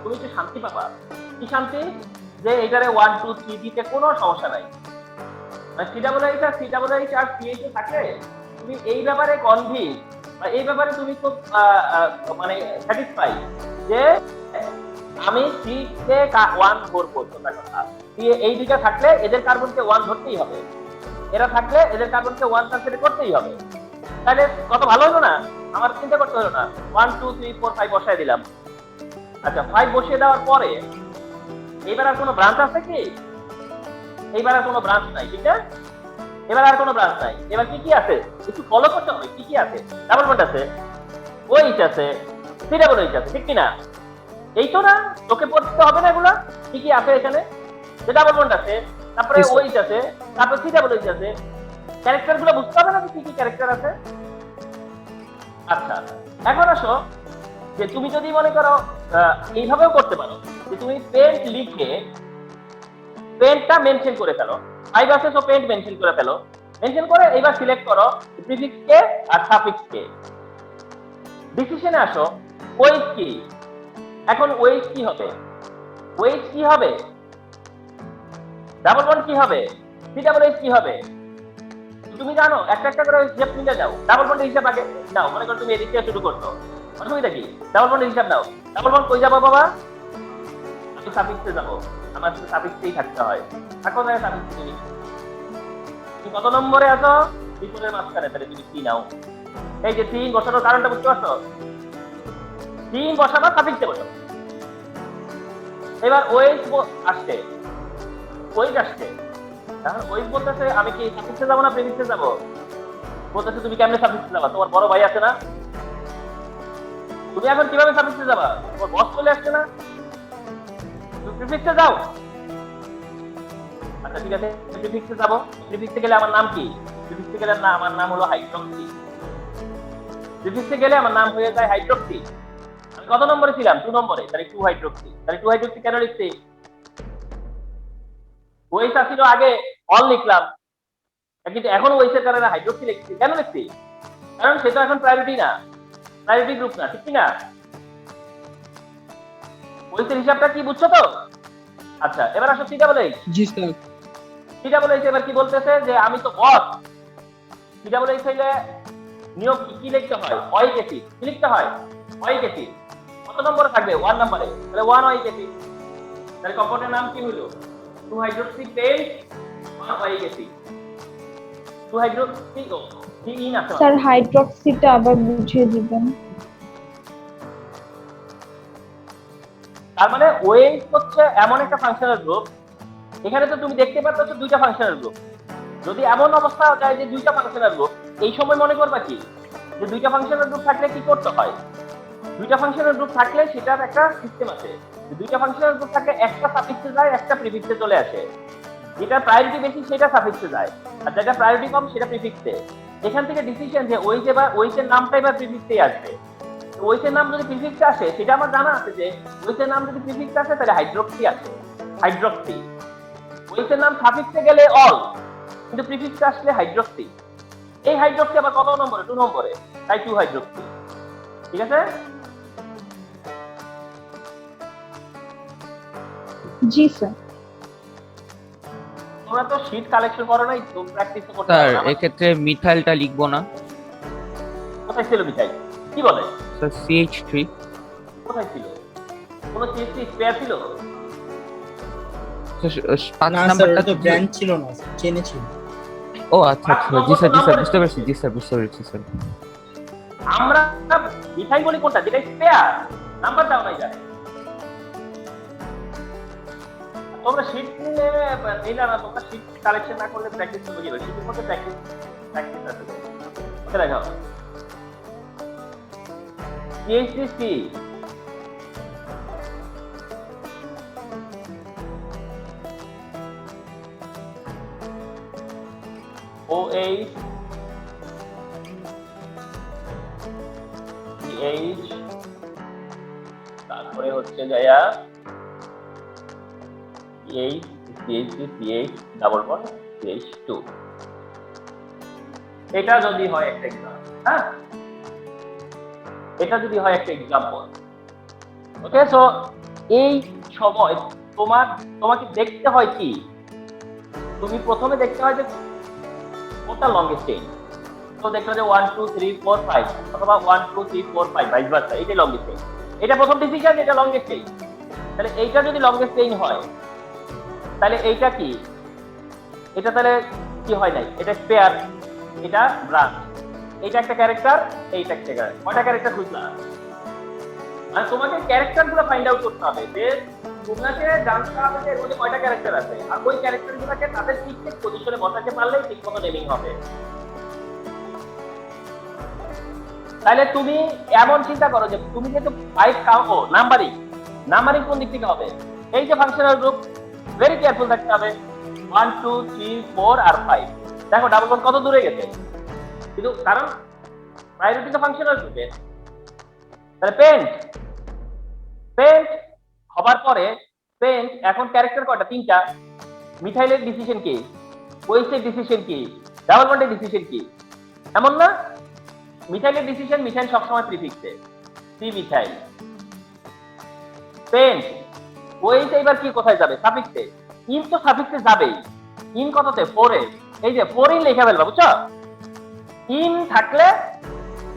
তুমি একটু শান্তি পাবা। কি শান্তি? যে এটারে 1 2 3 দিতে কোনো সমস্যা নাই। C double H R CHO থাকলে তুমি এই ব্যাপারে কনভিন্স, বা এই ব্যাপারে তুমি খুব মানে স্যাটিসফাই যে আমি সি কে 1 ধরবো। তোমরা কথা এই দুইটা থাকলে এদের কার্বনকে 1 ধরতেই হবে, এরা থাকলে এদের কার্বনকে 1 কনসিডার করতেই হবে। তাহলে কত ভালো হলো না? আমার চিন্তা করতে হলো না। 1 2 3 4 5 বসায় দিলাম। আচ্ছা, 5 বসিয়ে দেওয়ার পরে এবার আর কোনো ব্রাঞ্চ আছে কি? এইবার আর কোনো ব্রাঞ্চ নাই, ঠিক না? এবার আর কোনো ব্রাঞ্চ নাই। এবার কি কি আছে একটু ফলো করতে হবে। কি কি আছে? ডাবল বন্ড আছে, ওএইচ আছে, সি ডাবল এইচ আছে, ঠিক কি না? এই তো না, তোকে পড়তে হবে না এগুলা? কি কি আছে এখানে? যে ডাবল বন্ড আছে, তারপরে ওএইচ আছে, তারপরে সি ডাবল এইচ আছে। ক্যারেক্টার গুলো বুঝতে হবে না কি কি ক্যারেক্টার আছে? আচ্ছা, এখন আসো যে তুমি যদি মনে করো এইভাবেও করতে পারো যে তুমি পেন্ট লিখে পেন্টটা মেনশন করে ফেলো। 5 আছে, সো পেন্ট মেনশন করে ফেলো। মেনশন করে এবার সিলেক্ট করো প্রিফিক্স কে আর সাফিক্স কে। ডিসিশনে আসো, ওয়েজ কি? এখন ওয়েজ কি হবে? ওয়েজ কি হবে? ডাবল বন্ড কি হবে? সি ডাবল এইচ কি হবে? তুমি জানো, একটা একটা করে হিসাব নিতে যাও। ডাবল বন্ডের হিসাব আগে নাও। মনে করো তুমি এদিক থেকে শুরু করছো, অসুবিধা কি? ডাবল বন্ডের হিসাব নাও। ডাবল বন্ড কই যাবো বাবা? আমি সাফিক্সে যাবো, আমার শুধু সাফিক্সেই থাকতে হয়। এখন সাফিক্সে তুমি কত নম্বরে আছো? ত্রিপলের মাঝখানে, তাহলে তুমি সি নাও। এই যে 3 বসানোর কারণটা বুঝতে পারছো? 3 বসানো, সাফিক্সে বসানো। এবার ওয়েজ আসছে, ওয়েজ আসছে। এখন ওয়েজ বলতেছে আমি কি সাফিক্সে যাবো না প্রিফিক্সে যাবো? বলতেছে তুমি কেমনে সাফিক্সে যাবা? তোমার বড় ভাই আছে না? তুমি এখন কিভাবে সাফিক্সে যাবা? তোমার বস চলে আসছে না? তুমি প্রিফিক্সে যাও। আচ্ছা ঠিক আছে, প্রিফিক্সে যাবো। প্রিফিক্সে গেলে আমার নাম কি? প্রিফিক্সে গেলে না আমার নাম হলো হাইড্রক্সি। প্রিফিক্সে গেলে আমার নাম হয়ে যায় হাইড্রক্সি। আমি কত নম্বরে ছিলাম? 2 নম্বরে, তাহলে 2 হাইড্রক্সি। তাহলে 2 হাইড্রক্সি কেন লিখছি? ওয়েস ছিল আগে, অল লিখলাম, কিন্তু এখন ওয়েসের কারণে হাইড্রক্সি লিখছি। কেন লিখছি? কারণ সেটা এখন প্রায়োরিটি না, প্রায়োরিটি গ্রুপ না, ঠিক না? ওয়েসের হিসাবটা কি বুঝছো তো? আচ্ছা, এবার আসো সি ডাবল এইচ। জি স্যার। সি ডাবল এইচ এবার কি বলতেছে যে আমি তো বস। সি ডাবল এইচ হইলে নিয়োগ কি লিখতে হয়? ওয়াইক অ্যাসিড। কি লিখতে হয়? ওয়াইক অ্যাসিড। কত নম্বরে থাকবে? 1 নম্বরে, তাহলে 1 ওয়াইক অ্যাসিড। তাহলে কম্পাউন্ডের নাম কি হলো? 2 hydroxy pent 1 oic acid. 2 hydroxy ও সি ইন আছে। স্যার হাইড্রক্সিটা আবার বুঝিয়ে দিবেন। তার মানে ওয়েজ হচ্ছে এমন একটা ফাংশনাল গ্রুপ, এখানে তো তুমি দেখতে পাচ্ছ দুইটা ফাংশনাল গ্রুপ। যদি এমন অবস্থা যায় যে দুইটা ফাংশনাল গ্রুপ, এই সময় মনে করবা কি যে দুইটা ফাংশনের গ্রুপ থাকলে কি করতে হয়, দুইটা ফাংশনের গ্রুপ থাকলে সেটার একটা সিস্টেম আছে। দুইটা ফাংশনের গ্রুপ থাকলে একটা সাফিক্সে যায়, একটা প্রিফিক্সে চলে আসে। যেটা প্রায়োরিটি বেশি সেটা সাফিক্সে যায়, আর যেটা প্রায়োরিটি কম সেটা প্রিফিক্সে। এখান থেকে ডিসিশন যে ওইসের নামটা এবার প্রিফিক্সেই আসবে। ওইসের নাম যদি প্রিফিক্সে আসে সেটা আমার জানা আছে যে ওইসের নাম যদি প্রিফিক্সে আসে তাহলে হাইড্রোক্সি আসে, হাইড্রোক্সি। ওইসের নাম সাফিক্সে গেলে অল, কিন্তু প্রিফিক্সে আসলে হাইড্রোক্সি। এই হাইড্রোক্সি আবার কত নম্বরে? 2 নম্বরে, তাই 2 হাইড্রোক্সি। ঠিক আছে? জি স্যার। তোমরা তো শীট কালেকশন করো নাই, তো প্র্যাকটিস করতে স্যার হবে। এক্ষেত্রে মিথাইলটা লিখবো না। কোথায় ছিল মিঠাই? কি বলে? Sir CH3। কোথায় ছিল? কোন CH3 স্পেয়ার ছিল? পাঁচ না স্যার, নাম্বারটা তো ব্র্যান্ড ছিল না, চেনে ছিল। ও আচ্ছা আচ্ছা, জি স্যার বুঝতে পারছি, জি স্যার বুঝতে পেরেছি স্যার। আমরা মিঠাই বলি কোনটা যেটা স্পেয়ার, নাম্বার দাও নাই যায়। তোমরা শীট নিলে না, তোমরা শীট কালেকশন না করলে প্র্যাকটিস করবে কিভাবে? শীটের মধ্যে প্র্যাকটিস আছে। ওকে দেখাও। CH3 OH CH, তারপরে হচ্ছে যায়া CH ডাবল বন্ড CH2। এটা যদি হয় একটা এক্সাম্পল, হ্যাঁ, এটা যদি হয় একটা এক্সাম্পল। ওকে, সো এই সময় তোমাকে দেখতে হয় কি, তুমি প্রথমে দেখতে হয় যে কোনটা লংগেস্ট চেইন। তো দেখতে যে 1 2 3 4 5 অথবা 1 2 3 4 5 ভাইস ভার্সা, এটাই লংগেস্ট চেইন। এটা প্রথম ডিসিশন, এটা লংগেস্ট চেইন। তাহলে এইটা যদি লংগেস্ট চেইন হয় তাহলে এইটা কি, এটা তাহলে কি হয় নাই, এটা স্পেয়ার, এটা ব্রাঞ্চ, এটা একটা ক্যারেক্টার, এইটা একটা ক্যারেক্টার। কয়টা ক্যারেক্টার খুঁজলা? আর তোমাকে ক্যারেক্টারগুলো ফাইন্ড আউট করতে হবে যে তোমাকে জানতে হবে যে এর মধ্যে কয়টা ক্যারেক্টার আছে, আর ওই ক্যারেক্টারগুলোকে তাদের ঠিক ঠিক পজিশনে বসাতে পারলেই ঠিকমতো নেমিং হবে। তাহলে তুমি এমন চিন্তা করো যে তুমি যেহেতু 5 কাউন্ট, নাম্বারিং কোন দিক থেকে হবে? এই যে ফাংশনাল গ্রুপ, ভেরি কেয়ারফুল থাকতে হবে। 1 2 3 4 আর 5। দেখো ডাবল বন্ড কত দূরে গেছে, কিন্তু কারণ প্রায়োরিটি তো ফাংশনাল গ্রুপে। তাহলে পেন্ট হবার পরে পেন্ট এখন ক্যারেক্টার কয়টা? 3টা। মিথাইলের ডিসিশন কি, ওইসের ডিসিশন কি, ডাবল বন্ডের ডিসিশন কি? এমন না? মিথাইলের ডিসিশন, মিথাইল সবসময় প্রিফিক্সে, সি মিথাইল। পেন্ট ওইটা এবার কি কোথায় যাবে? সাফিক্সে। ইন তো সাফিক্সে যাবেই। ইন কততে? 4 এ। এই যে 4 ইন লেখা ফেলবা, বুঝছো? ইন থাকলে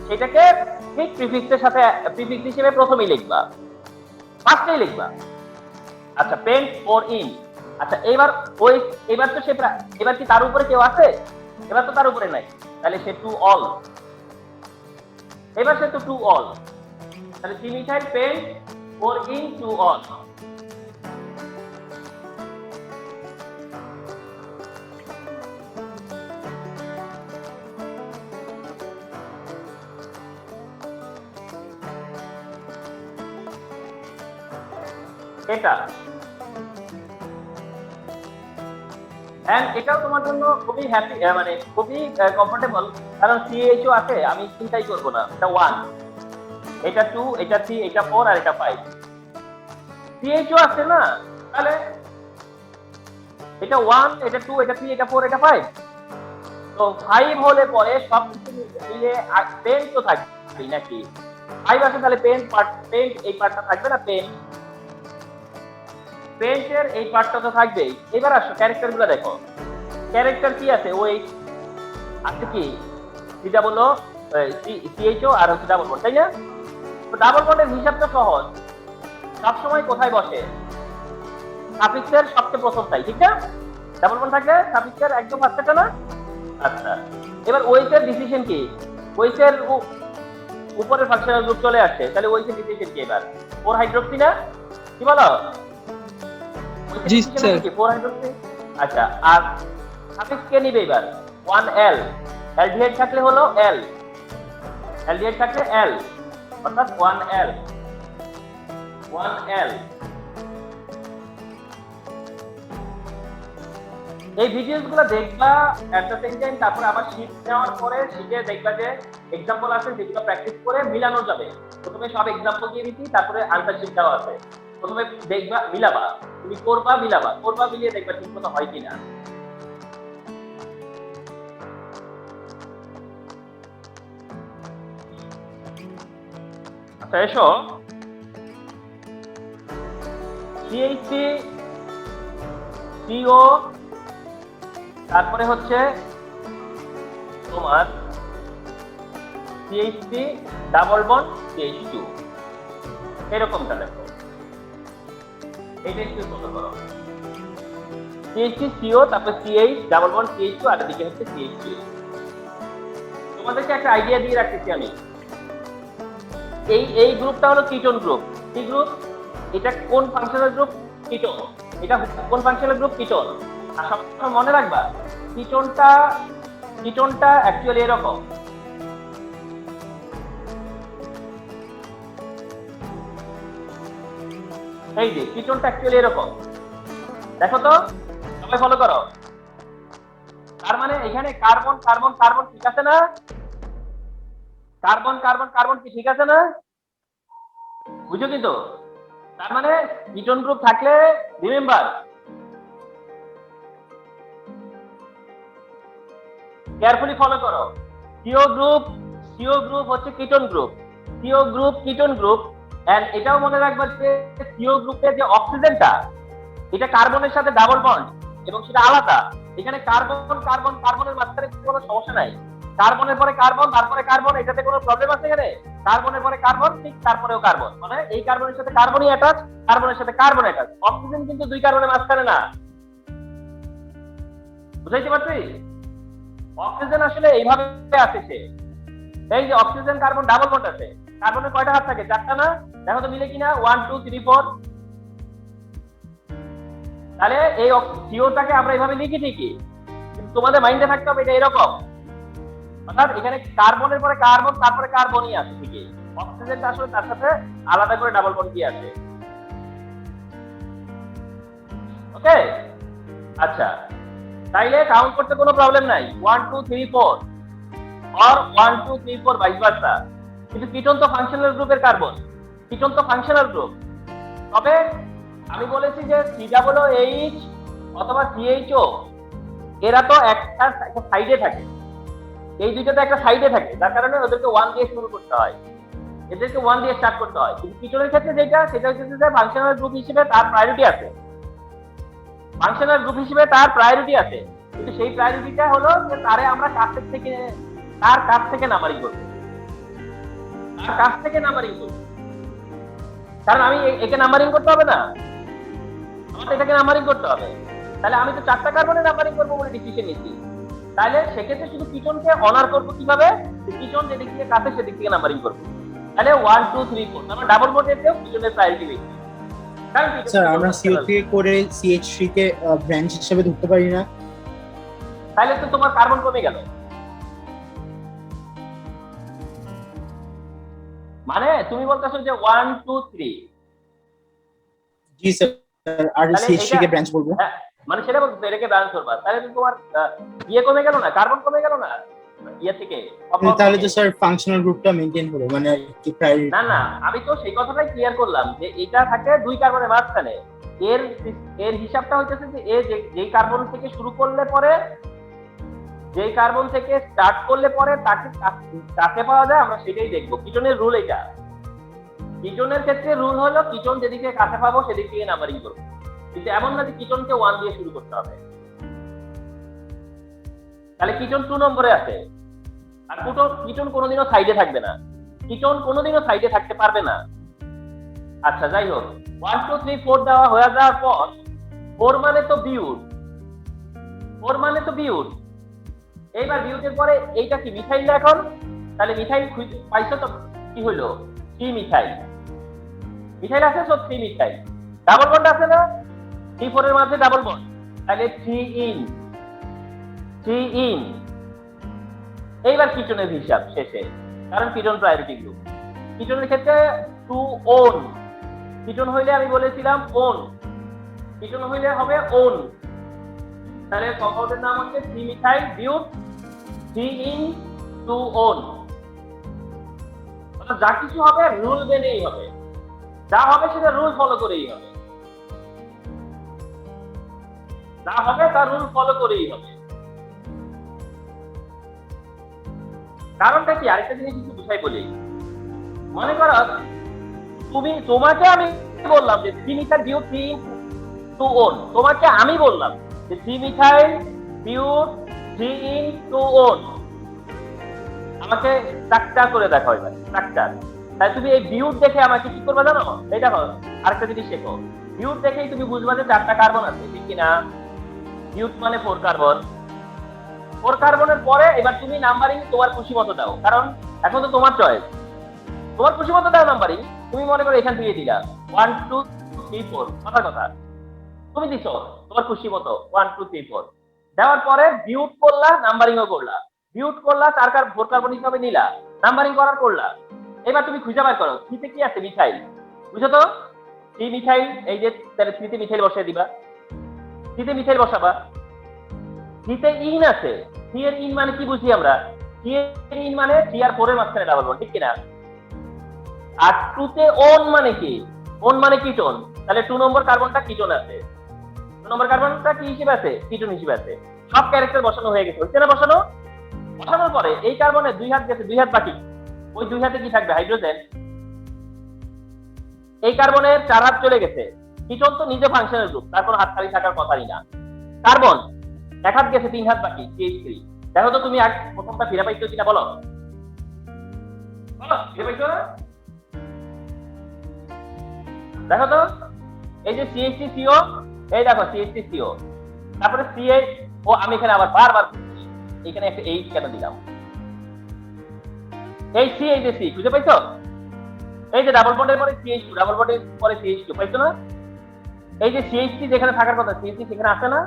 সেটাকে ঠিক প্রিফিক্সের সাথে প্রিফিক্স হিসেবে প্রথমেই লিখবা, ফার্স্টেই লিখবা। আচ্ছা, পেন্ট 4 ইন। আচ্ছা, এবার তো সে এবার কি তার উপরে কেউ আছে? এবার তো তার উপরে নাই, তাহলে সে 2 অল। এবার সে তো 2 অল, তাহলে C methyl pent 4 en 2 ol. এটা এটাও তোমার জন্য খুবই হ্যাপি, মানে খুবই কমফোর্টেবল, কারণ CHO আছে, আমি চিন্তাই করবো না। এটা 1, এটা 2, এটা 3, এটা 4 আর এটা 5। CHO আছে না, তাহলে এটা 1, এটা 2, এটা 3, এটা 4, এটা 5। তো 5 হলে পরে সব কিছু মিলে পেন তো থাকবে নাকি? 5 আছে, তাহলে পেন এই পার্টটা থাকবে না? পেন্টের এই পার্টটা তো থাকবেই। এবার আসো ক্যারেক্টার গুলো দেখো, ক্যারেক্টার কি আছে? ওই আছে কি, যেটা বললো CHO আর হচ্ছে ডাবল বন্ড, তাই না? তো ডাবল বন্ডের হিসাবটা সহজ, সবসময় কোথায় বসে? সাফিক্সের সবচেয়ে প্রথম, তাই ঠিক না? ডাবল বন্ড থাকলে সাফিক্সের একদম ফার্স্টটা না? আচ্ছা, এবার ওইসের ডিসিশন কি? ওইসের উপরের ফাংশনাল গ্রুপ চলে আসছে, তাহলে ওইসের ডিসিশন কি? এবার 4 হাইড্রোক্সি না? কি বলো? জি স্যার। 4 হাইড্রোক্সি। আচ্ছা, আর সাফিক্স কে নিবে এবার? 1L। অ্যালডিহাইড থাকলে হলো এল, অ্যালডিহাইড থাকলে এল, অর্থাৎ 1L, 1L। এই ভিডিওস গুলো দেখবা এট দ্য সেম টাইম, তারপরে আবার শীট নেওয়ার পরে শীটে দেখবা যে এক্সাম্পল আছে যেগুলো প্র্যাকটিস করে মিলানো যাবে। প্রথমে সব এক্সাম্পল দিয়ে দিচ্ছি, তারপরে আনসার শীট দেওয়া আছে। প্রথমে দেখবা মিলাবা, তুমি করবা মিলাবা, করবা মিলিয়ে দেখবা ঠিক মতো হয় কিনা। আচ্ছা এসো, সিএইচসি, সিও, তারপরে হচ্ছে তোমার সিএইচসি ডাবল বন্ড সিএইচ2, এরকমটা দেখো। এটা একটু ফলো করো, সিএইচসি, সিও, তারপর সিএইচ ডাবল বন্ড সিএইচ2, আর এদিকে হচ্ছে সিএইচ3। তোমাদেরকে একটা আইডিয়া দিয়ে রাখতেছি আমি। এই গ্রুপটা হলো কিটোন গ্রুপ। কি গ্রুপ? এটা কোন ফাংশনাল গ্রুপ? কিটোন। এটা কোন ফাংশনাল গ্রুপ? কিটোন। আর সবসময় মনে রাখবা কিটোনটা অ্যাকচুয়ালি এরকম। এই যে কিটোনটা অ্যাকচুয়ালি এরকম, দেখো তো, সবাই ফলো করো। তার মানে এখানে কার্বন কার্বন কার্বন ঠিক আছে না? কার্বন কার্বন কার্বন কি ঠিক আছে না? বুঝো কিন্তু? তার মানে কিটোন গ্রুপ থাকলে রিমেম্বার, কেয়ারফুলি ফলো করো। সিও গ্রুপ হচ্ছে ketone group, CO group ketone group. And এটাও মনে রাখবা যে সিও গ্রুপের যে অক্সিজেনটা, এটা কার্বনের সাথে ডাবল বন্ড এবং সেটা আলাদা। এখানে কার্বন কার্বন কার্বনের মাঝখানে কোনো সমস্যা নাই। কার্বনের পরে কার্বন, তারপরে কার্বন, এটাতে কোনো প্রবলেম আছে এখানে? কার্বনের পরে কার্বন, ঠিক তারপরেও কার্বন, মানে এই কার্বনের সাথে কার্বনই অ্যাটাচ, কার্বনের সাথে কার্বন অ্যাটাচ। অক্সিজেন কিন্তু দুই কার্বনের মাঝখানে না। বুঝাইতে পারছি? অক্সিজেন আসলে এইভাবে আছে, সে এই যে অক্সিজেন কার্বন ডাবল বন্ড আছে। কার্বনের কয়টা হাত থাকে? 4টা না? দেখো তো মিলে কিনা? 1 2 3 4। তাহলে এই সিওটাকে আমরা এইভাবে লিখি ঠিকই, কিন্তু তোমাদের মাইন্ডে থাকতে হবে এটা এরকম। অর্থাৎ এখানে কার্বনের পরে কার্বন, তারপরে কার্বনই আছে ঠিকই। অক্সিজেনটা আসলে তার সাথে আলাদা করে ডাবল বন্ড দিয়ে আছে। ওকে, আচ্ছা, তাইলে কাউন্ট করতে কোনো প্রবলেম নাই। 1 2 3 4 আর 1 2 3 4 ভাইস ভার্সা। কিন্তু কিটোন তো ফাংশনাল গ্রুপের কার্বন, কিটোন তো ফাংশনাল গ্রুপ। তবে আমি বলেছি যে COOH অথবা CHO এরা তো একটা সাইডে থাকে, এই দুইটা তো একটা সাইডে থাকে, যার কারণে ওদেরকে 1 দিয়ে শুরু করতে হয়, এদেরকে 1 দিয়ে স্টার্ট করতে হয়। কিন্তু কিটোনের ক্ষেত্রে সেটা হচ্ছে যে ফাংশনাল গ্রুপ হিসেবে তার প্রায়োরিটি আছে, ফাংশনাল গ্রুপ হিসেবে তার প্রায়োরিটি আছে। কিন্তু সেই প্রায়োরিটিটা হলো যে তার কাছ থেকে নাম্বারিং করবে, তার কাছ থেকে নাম্বারিং করবে। কারণ আমি একে নাম্বারিং করতে হবে না, আমার এটাকে নাম্বারিং করতে হবে। তাহলে আমি তো 4টা কার্বনে নাম্বারিং করবো বলে ডিসিশন নিচ্ছি। তাহলে সেক্ষেত্রে শুধু কিটোনকে অনার করবো কিভাবে? কিটোন যেদিক থেকে কাছে সেদিক থেকে নাম্বারিং করবো। তাহলে 1 2 3 4 আমরা ডাবল বন্ডেতেও কিটোনের প্রায়োরিটি বেশি। স্যার আমরা সিও থেকে করে CH3 কে ব্রাঞ্চ হিসেবে ধরতে পারি না? তাহলে তো তোমার কার্বন কমে গেল। মানে তুমি বলতেছো যে 1 2 3। জি স্যার, আর CH3 কে ব্রাঞ্চ বলবো। হ্যাঁ, মানে সেটা বলতে এটাকে ব্যালেন্স করবা। তাহলে তো তোমার ইয়ে কমে গেল না, কার্বন কমে গেল না ইয়ে থেকে। তাহলে তো স্যার ফাংশনাল গ্রুপটা মেইনটেইন হবে, মানে কি প্রায়োরিটি? না, আমি তো সেই কথাটাই ক্লিয়ার করলাম যে এটা থাকে দুই কার্বনের মাঝখানে। এর হিসাবটা হচ্ছে যে যেই কার্বন থেকে শুরু করলে পরে, যেই কার্বন থেকে স্টার্ট করলে পরে তাকে কাকে পাওয়া যায় আমরা সেটাই দেখবো। কিটোনের রুল এটা। কিটোনের ক্ষেত্রে রুল হলো কিটোন যেদিকে কাছে পাবো সেদিক থেকে নাম্বারিং করবো। কিন্তু এমন না যে কিটোনকে 1 দিয়ে শুরু করতে হবে। তাহলে কিটোন 2 নম্বরে আছে। আর কিটোন কোনোদিনও সাইডে থাকবে না, কিটোন কোনোদিনও সাইডে থাকতে পারবে না। আচ্ছা যাই হোক, 1 2 3 4 দেওয়া হয়ে যাওয়ার পর 4 মানে তো বিউট, 4 মানে তো বিউট। এইবার বিউটের পরে এইটা কি মিথাইল না এখন? তাহলে মিথাইল পাইছো তো, কি হলো? 3 মিথাইল। মিথাইল আছে, সব 3 মিথাইল। ডাবল বন্ড আছে না? 3 4 এর মাঝে ডাবল বন্ড, তাহলে 3 ইন এইবার কিটনের হিসাব শেষে, কারণ কিটন প্রায়োরিটি গ্রুপ। কিটনের ক্ষেত্রে টু ওন, কিটন হইলে আমি বলেছিলাম ওন, কিটন হইলে হবে ওন। তাহলে কম্পাউন্ডের নাম হচ্ছে 3 মিথাইল বিউট 3 ইন 2 ওন। যা কিছু হবে রুল মেনেই হবে, যা হবে সেটা রুল ফলো করেই হবে, যা হবে তার রুল ফলো করেই হবে। কারণটা কি, আরেকটা জিনিস একটু বুঝাই বলি। মনে করো তোমাকে আমি বললাম যে 3 মিথাইল বিউট 3 2 ওন, তোমাকে আমি বললাম যে 3 মিথাইল বিউট 3 ইন 2 ওন। আমাকে স্ট্রাকচার করে দেখো, এবার স্ট্রাকচার। তাই তুমি এই বিউট দেখে আমাকে কি করবে জানো, এই দেখো আরেকটা জিনিস শেখো। বিউট দেখেই তুমি বুঝবা যে 4টা কার্বন আছে, ঠিক কিনা? বিউট মানে 4 কার্বন। 4 কার্বনের পরে এবার তুমি নাম্বারিং তোমার খুশি মতো দাও, কারণ এখন তো তোমার চয়েস, তোমার খুশি মতো দাও নাম্বারিং। তুমি মনে করো এখান থেকে দিলা 1 2 3 4, কথা তুমি দিছো তোমার খুশি মতো 1 2 3 4 দেওয়ার পরে বিউট করলা, নাম্বারিংও করলা, বিউট করলা 4 কার্বন হিসাবে নিলা, নাম্বারিং করার করলা। এবার তুমি খুঁজে বের করো থ্রিতে কি আছে, মিথাইল, বুঝছো তো? 3 মিথাইল, এই যে তাহলে থ্রিতে মিথাইল বসাই দিবা, থ্রিতে মিথাইল বসাবা। থ্রিতে ইন আছে, 3 এর ইন মানে কি বুঝি আমরা? 3 এর ইন মানে 3 আর 4 এর মাঝখানে ডাবল বন্ড, ঠিক কিনা? আর 2 তে ওন মানে কি? ওন মানে কিটোন, তাহলে 2 নম্বর কার্বনটা কিটোন আছে, 2 নম্বর কার্বনটা কি হিসেবে আছে? কিটোন হিসেবে আছে। সব ক্যারেক্টার বসানো হয়ে গেছে, হচ্ছে না? বসানোর পরে এই কার্বনের 2 হাত গেছে, 2 হাত বাকি, ওই 2 হাতে কি থাকবে? হাইড্রোজেন। এই কার্বনের 4 হাত চলে গেছে, কিটোন তো নিজে ফাংশনাল গ্রুপ, তার কোনো হাত খালি থাকার কথাই না। কার্বন 1 হাত গেছে, 3 হাত বাকি, CH3। দেখো তো তুমি প্রথমটা ফিরে পাইছো কিনা, বলো ফিরে পাইছো না? দেখো তো, এই যে CH3CO, এই দেখো CH3CO, তারপরে CH, ও আমি এখানে আবার বারবার এখানে একটা H কেন দিলাম? এই C, এই যে C, বুঝতে পাইছো? এই যে ডাবল বন্ডের পরে CH2, ডাবল বন্ডের পরে CH2, পাইছো না? এই যে CH3 যেখানে থাকার কথা, CH3 সেখানে আসে না,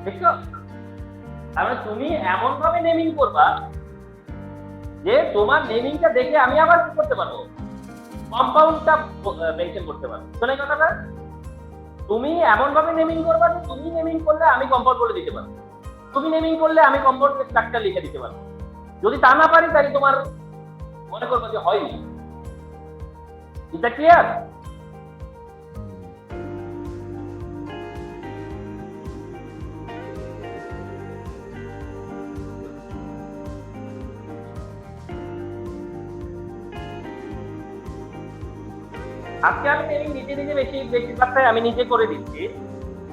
দেখছো? তাহলে তুমি এমন ভাবে নেমিং করবা যে তোমার নেমিংটা দেখে আমি আবার কি করতে পারবো, কম্পাউন্ডটা মেনশন করতে পারবো। শোনো এই কথাটা, তুমি এমন ভাবে নেমিং করবা যে তুমি নেমিং করলে আমি কম্পাউন্ড বলে দিতে পারবো, তুমি নেমিং করলে আমি কম্পাউন্ডের স্ট্রাকচার লিখে দিতে পারবো। যদি তা না পারি তাহলে তোমার মনে করবো যে হয়নি। এটা ক্লিয়ার? আজকে আমি নিজে বেশিরভাগটাই আমি নিজে করে দিচ্ছি।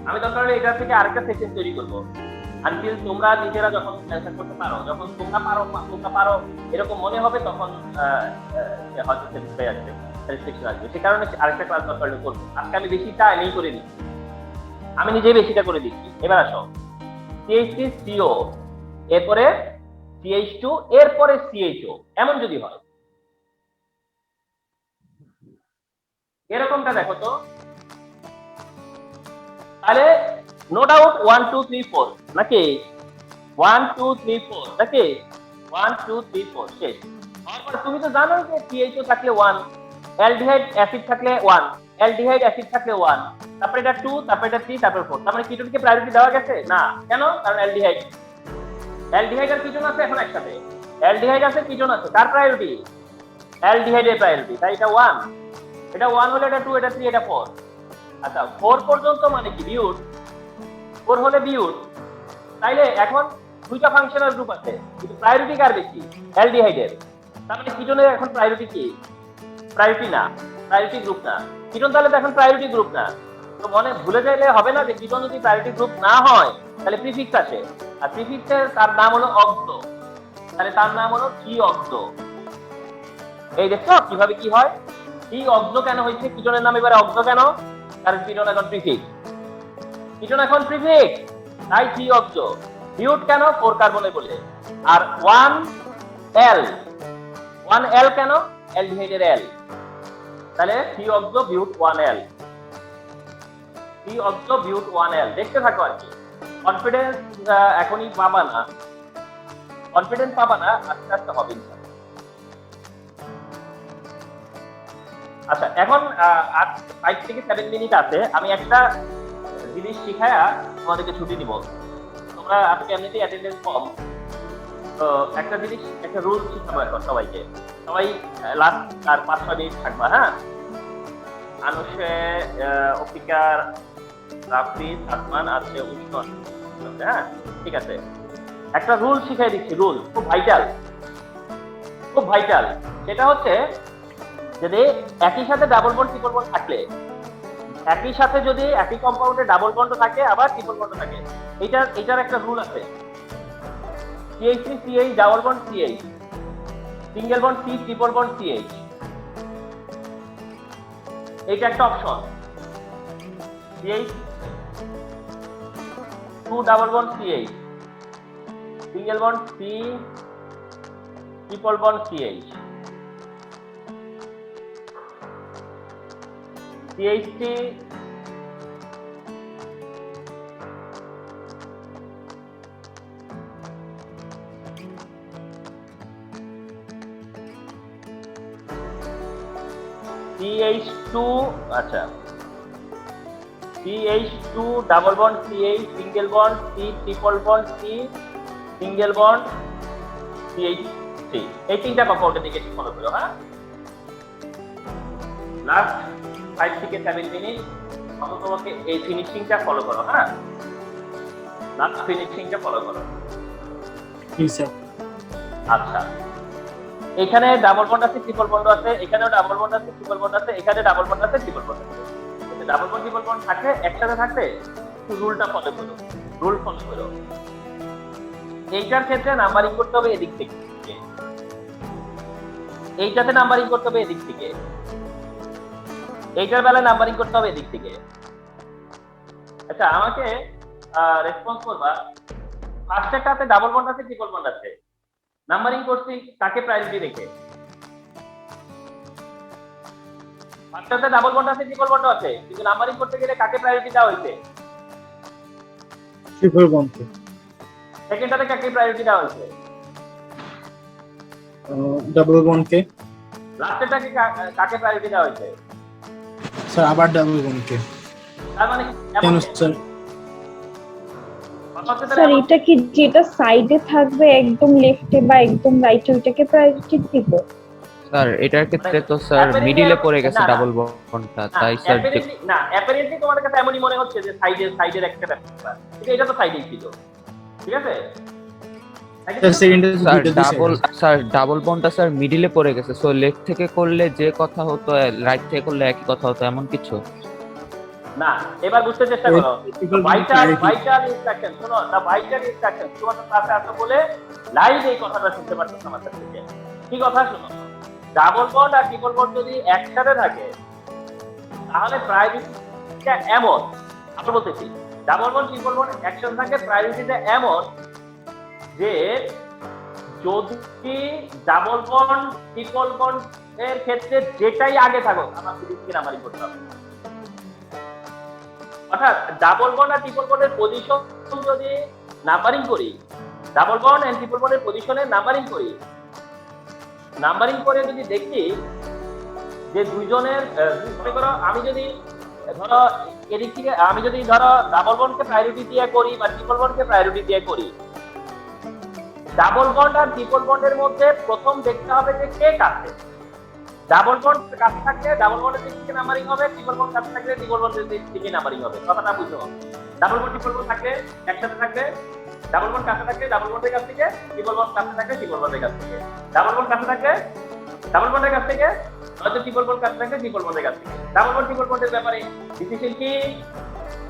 আমি দরকার হলে এটা থেকে আরেকটা সেকশন তৈরি করবো, আনটিল তোমরা নিজেরা যখন অ্যানসার করতে পারো, যখন তোমরা পারো এরকম মনে হবে, তখন হয়তো স্যাটিসফ্যাকশন আসবে। সে কারণে আরেকটা ক্লাস দরকার হলে করবো। আজকে আমি বেশিটা আমি করে দিচ্ছি, আমি নিজেই বেশিটা করে দিচ্ছি। এবার আসো, CH3CO, এরপরে CH2, এরপরে CHO, এমন যদি হয় এরকমটা দেখো তো, তাহলে নো ডাউট 1 2 3 4 নাকি, 1 2 3 4 নাকি, 1 2 3 4 শেষ। তারপর তুমি তো জানো যে CHO থাকলে 1, অ্যালডিহাইড অ্যাসিড থাকলে 1, অ্যালডিহাইড অ্যাসিড থাকলে 1, তারপরে এটা 2, তারপরে এটা 3, তারপরে 4। তার মানে কিটোনকে প্রায়োরিটি দেওয়া গেছে না? কেন? কারণ অ্যালডিহাইড আর কিটোন আছে এখন একসাথে, অ্যালডিহাইড আছে, কিটোন আছে, কার প্রায়োরিটি? অ্যালডিহাইডের প্রায়োরিটি, তাই এটা 1, এটা 1 হলে এটা 2, এটা 3, এটা 4। আচ্ছা 4 পর্যন্ত মানে কি? বিউট। 4 হলে বিউট। তাইলে এখন দুইটা ফাংশনাল গ্রুপ আছে, কিন্তু প্রায়োরিটি কার বেশি? অ্যালডিহাইডের। তার মানে কিটোনের এখন প্রায়োরিটি কি? প্রায়োরিটি না, প্রায়োরিটি গ্রুপ না। কিটোন তাহলে তো এখন প্রায়োরিটি গ্রুপ না। তো মনে ভুলে যাইলে হবে না যে কিটোন যদি প্রায়োরিটি গ্রুপ না হয় তাহলে প্রিফিক্স আসে, আর প্রিফিক্সের তার নাম হলো অক্ত, তাহলে তার নাম হলো কি অক্ত। এই দেখছো কিভাবে কি হয়? কি অক্ত কেন হয়েছে? কিটোনের নাম এবারে অক্ত কেন? কারণ কিটোন এখন প্রিফিক্স, কিটোন এখন প্রিফিক্স, তাই কি অক্ত। বিউট কেন? 4 কার্বনে বলে। আর 1L কেন? অ্যালডিহাইডের L, তাহলে three oxo বিউট 1L, three oxo বিউট 1L। দেখতে থাকো আর কি, কনফিডেন্স এখনই পাবা না, কনফিডেন্স পাবা না, আস্তে আস্তে হবে ইনশাআল্লাহ। আচ্ছা, এখন আর 5 থেকে 7 মিনিট আছে, আমি একটা জিনিস শিখায়া তোমাদেরকে ছুটি দিব। তোমরা আজকে এমনিতেই অ্যাটেন্ডেন্স কম, তো একটা জিনিস, একটা রুল শিখাবো এখন সবাইকে। সবাই লাস্ট আর 5-6 মিনিট থাকবা, হ্যাঁ? আনুষে, অপিকার, রাফিজ, আসমান আছে, উষ্ণ, হ্যাঁ ঠিক আছে। একটা রুল শিখাই দিচ্ছি, রুল খুব ভাইটাল, খুব ভাইটাল। সেটা হচ্ছে যদি একই সাথে ডাবল বন্ড ট্রিপল বন্ড থাকলে, একই সাথে যদি একই কম্পাউন্ডে ডাবল বন্ড থাকে আবার ট্রিপল বন্ড থাকে, এটার একটা রুল আছে। CH3 CH double bond CH, single bond C triple bond CH, এইটা একটা option. CH 2 double bond CH, single bond C triple bond CH, CH3 CH2, আচ্ছা CH2 double bond CH, single bond C triple bond C, single bond CH3, এই তিনটা কম্পাউন্ডের দিকে follow করো, হ্যাঁ? Last 5 থেকে 7 minute তোমাকে এই ফিনিশিংটা ফলো করো, হ্যাঁ? লাস্ট ফিনিশিংটা ফলো করো। জি স্যার। আচ্ছা, এখানে ডাবল বন্ড আছে, ট্রিপল বন্ড আছে, এখানেও ডাবল বন্ড আছে, ট্রিপল বন্ড আছে, এখানে ডাবল বন্ড আছে, ট্রিপল বন্ড আছে। ডাবল বন্ড ট্রিপল বন্ড থাকে একসাথে থাকতে রুলটা ফলো করো, রুল ফলো করো। এইটার ক্ষেত্রে নাম্বারিং করতে হবে এদিক থেকে, এইটাতে নাম্বারিং করতে হবে এদিক থেকে, এইটার বেলায় নাম্বারিং করতে হবে এদিক থেকে। আচ্ছা, আমাকে রেসপন্স করবা, ফার্স্টেরটাতে ডাবল বন্ড আছে, ট্রিপল বন্ড আছে, নাম্বারিং করছি তাকে প্রায়োরিটি রেখে। ফার্স্টটাতে ডাবল বন্ড আছে, ট্রিপল বন্ড আছে, কিন্তু নাম্বারিং করতে গেলে কাকে প্রায়োরিটি দেওয়া হয়েছে? Triple bond. সেকেন্ডটাতে কাকে প্রায়োরিটি দেওয়া হয়েছে? ডাবল বন্ডকে। লাস্টেরটাকে কাকে প্রায়োরিটি দেওয়া হয়েছে? স্যার আবার ডাবল বন্ডকে। তার মানে কেন স্যার? স্যার এটা কি যেটা সাইডে থাকবে একদম লেফটে বা একদম রাইটে ওইটাকে প্রায়োরিটি দিব? স্যার এটার ক্ষেত্রে তো স্যার মিডিলে পড়ে গেছে ডাবল বন্ডটা, তাই স্যার না, অ্যাপারেন্টলি তোমাদের কাছে এমনই মনে হচ্ছে যে সাইডের একটা ব্যাপার, কিন্তু এটা তো সাইডেই ছিল, ঠিক আছে? স্যার ডাবল বন্ডটা স্যার মিডিলে পড়ে গেছে, সো লেফট থেকে করলে যে কথা হতো রাইট থেকে করলে একই কথা হতো, এমন কিছু না। এবার বুঝতে চেষ্টা করো, ভাইটাল ইনস্ট্রাকশন শোনো, দা ভাইটাল ইনস্ট্রাকশন তোমাদের কাছে আছে বলে লাইভ এই কথাটা শুনতে পাচ্ছ আমার কাছ থেকে। কি কথা শোনো, ডাবল বন্ড আর ট্রিপল বন্ড যদি একসাথে থাকে তাহলে প্রায়োরিটিটা এমন, আমি বলতেছি ডাবল বন্ড ট্রিপল বন্ড একসাথে থাকে, প্রায়োরিটিটা এমন যে যদি ডাবল বন্ড ট্রিপল বন্ড এর ক্ষেত্রে যেটাই আগে থাকুক আমার ফিজিক্সকে নাম্বারিং করতে হবে। অর্থাৎ ডাবল বন্ড আর ট্রিপল বন্ডের পজিশন যদি নাম্বারিং করি, ডাবল বন্ড এন্ড ট্রিপল বন্ডের পজিশনে নাম্বারিং করি, নাম্বারিং করে যদি দেখি যে দুইজনের, মনে করো আমি যদি ধরো এদিক থেকে আমি যদি ধরো ডাবল বন্ডকে প্রায়োরিটি দিয়ে করি বা ট্রিপল বন্ডকে প্রায়োরিটি দিয়ে করি, ডাবল বন্ড আর ট্রিপল বন্ডের মধ্যে প্রথম দেখতে হবে যে কে কাছে। ডাবল বন্ড কাছে থাকলে ডাবল বন্ডের দিক থেকে নাম্বারিং হবে, ট্রিপল বন্ড কাছে থাকলে ট্রিপল বন্ডের দিক থেকে নাম্বারিং হবে। কথাটা বুঝতে হবে। ডাবল বন্ড ট্রিপল বন্ড থাকলে একসাথে থাকলে ডাবল বন্ড কাছে থাকলে ডাবল বন্ডের কাছ থেকে, ট্রিপল বন্ড কাছে থাকলে ট্রিপল বন্ডের কাছ থেকে, ডাবল বন্ড কাছে থাকলে ডাবল বন্ডের কাছ থেকে, হয়তো ট্রিপল বন্ড কাছে থাকলে ট্রিপল বন্ডের কাছ থেকে। ডাবল বন্ড ট্রিপল বন্ডের ব্যাপারে ডিসিশন কি?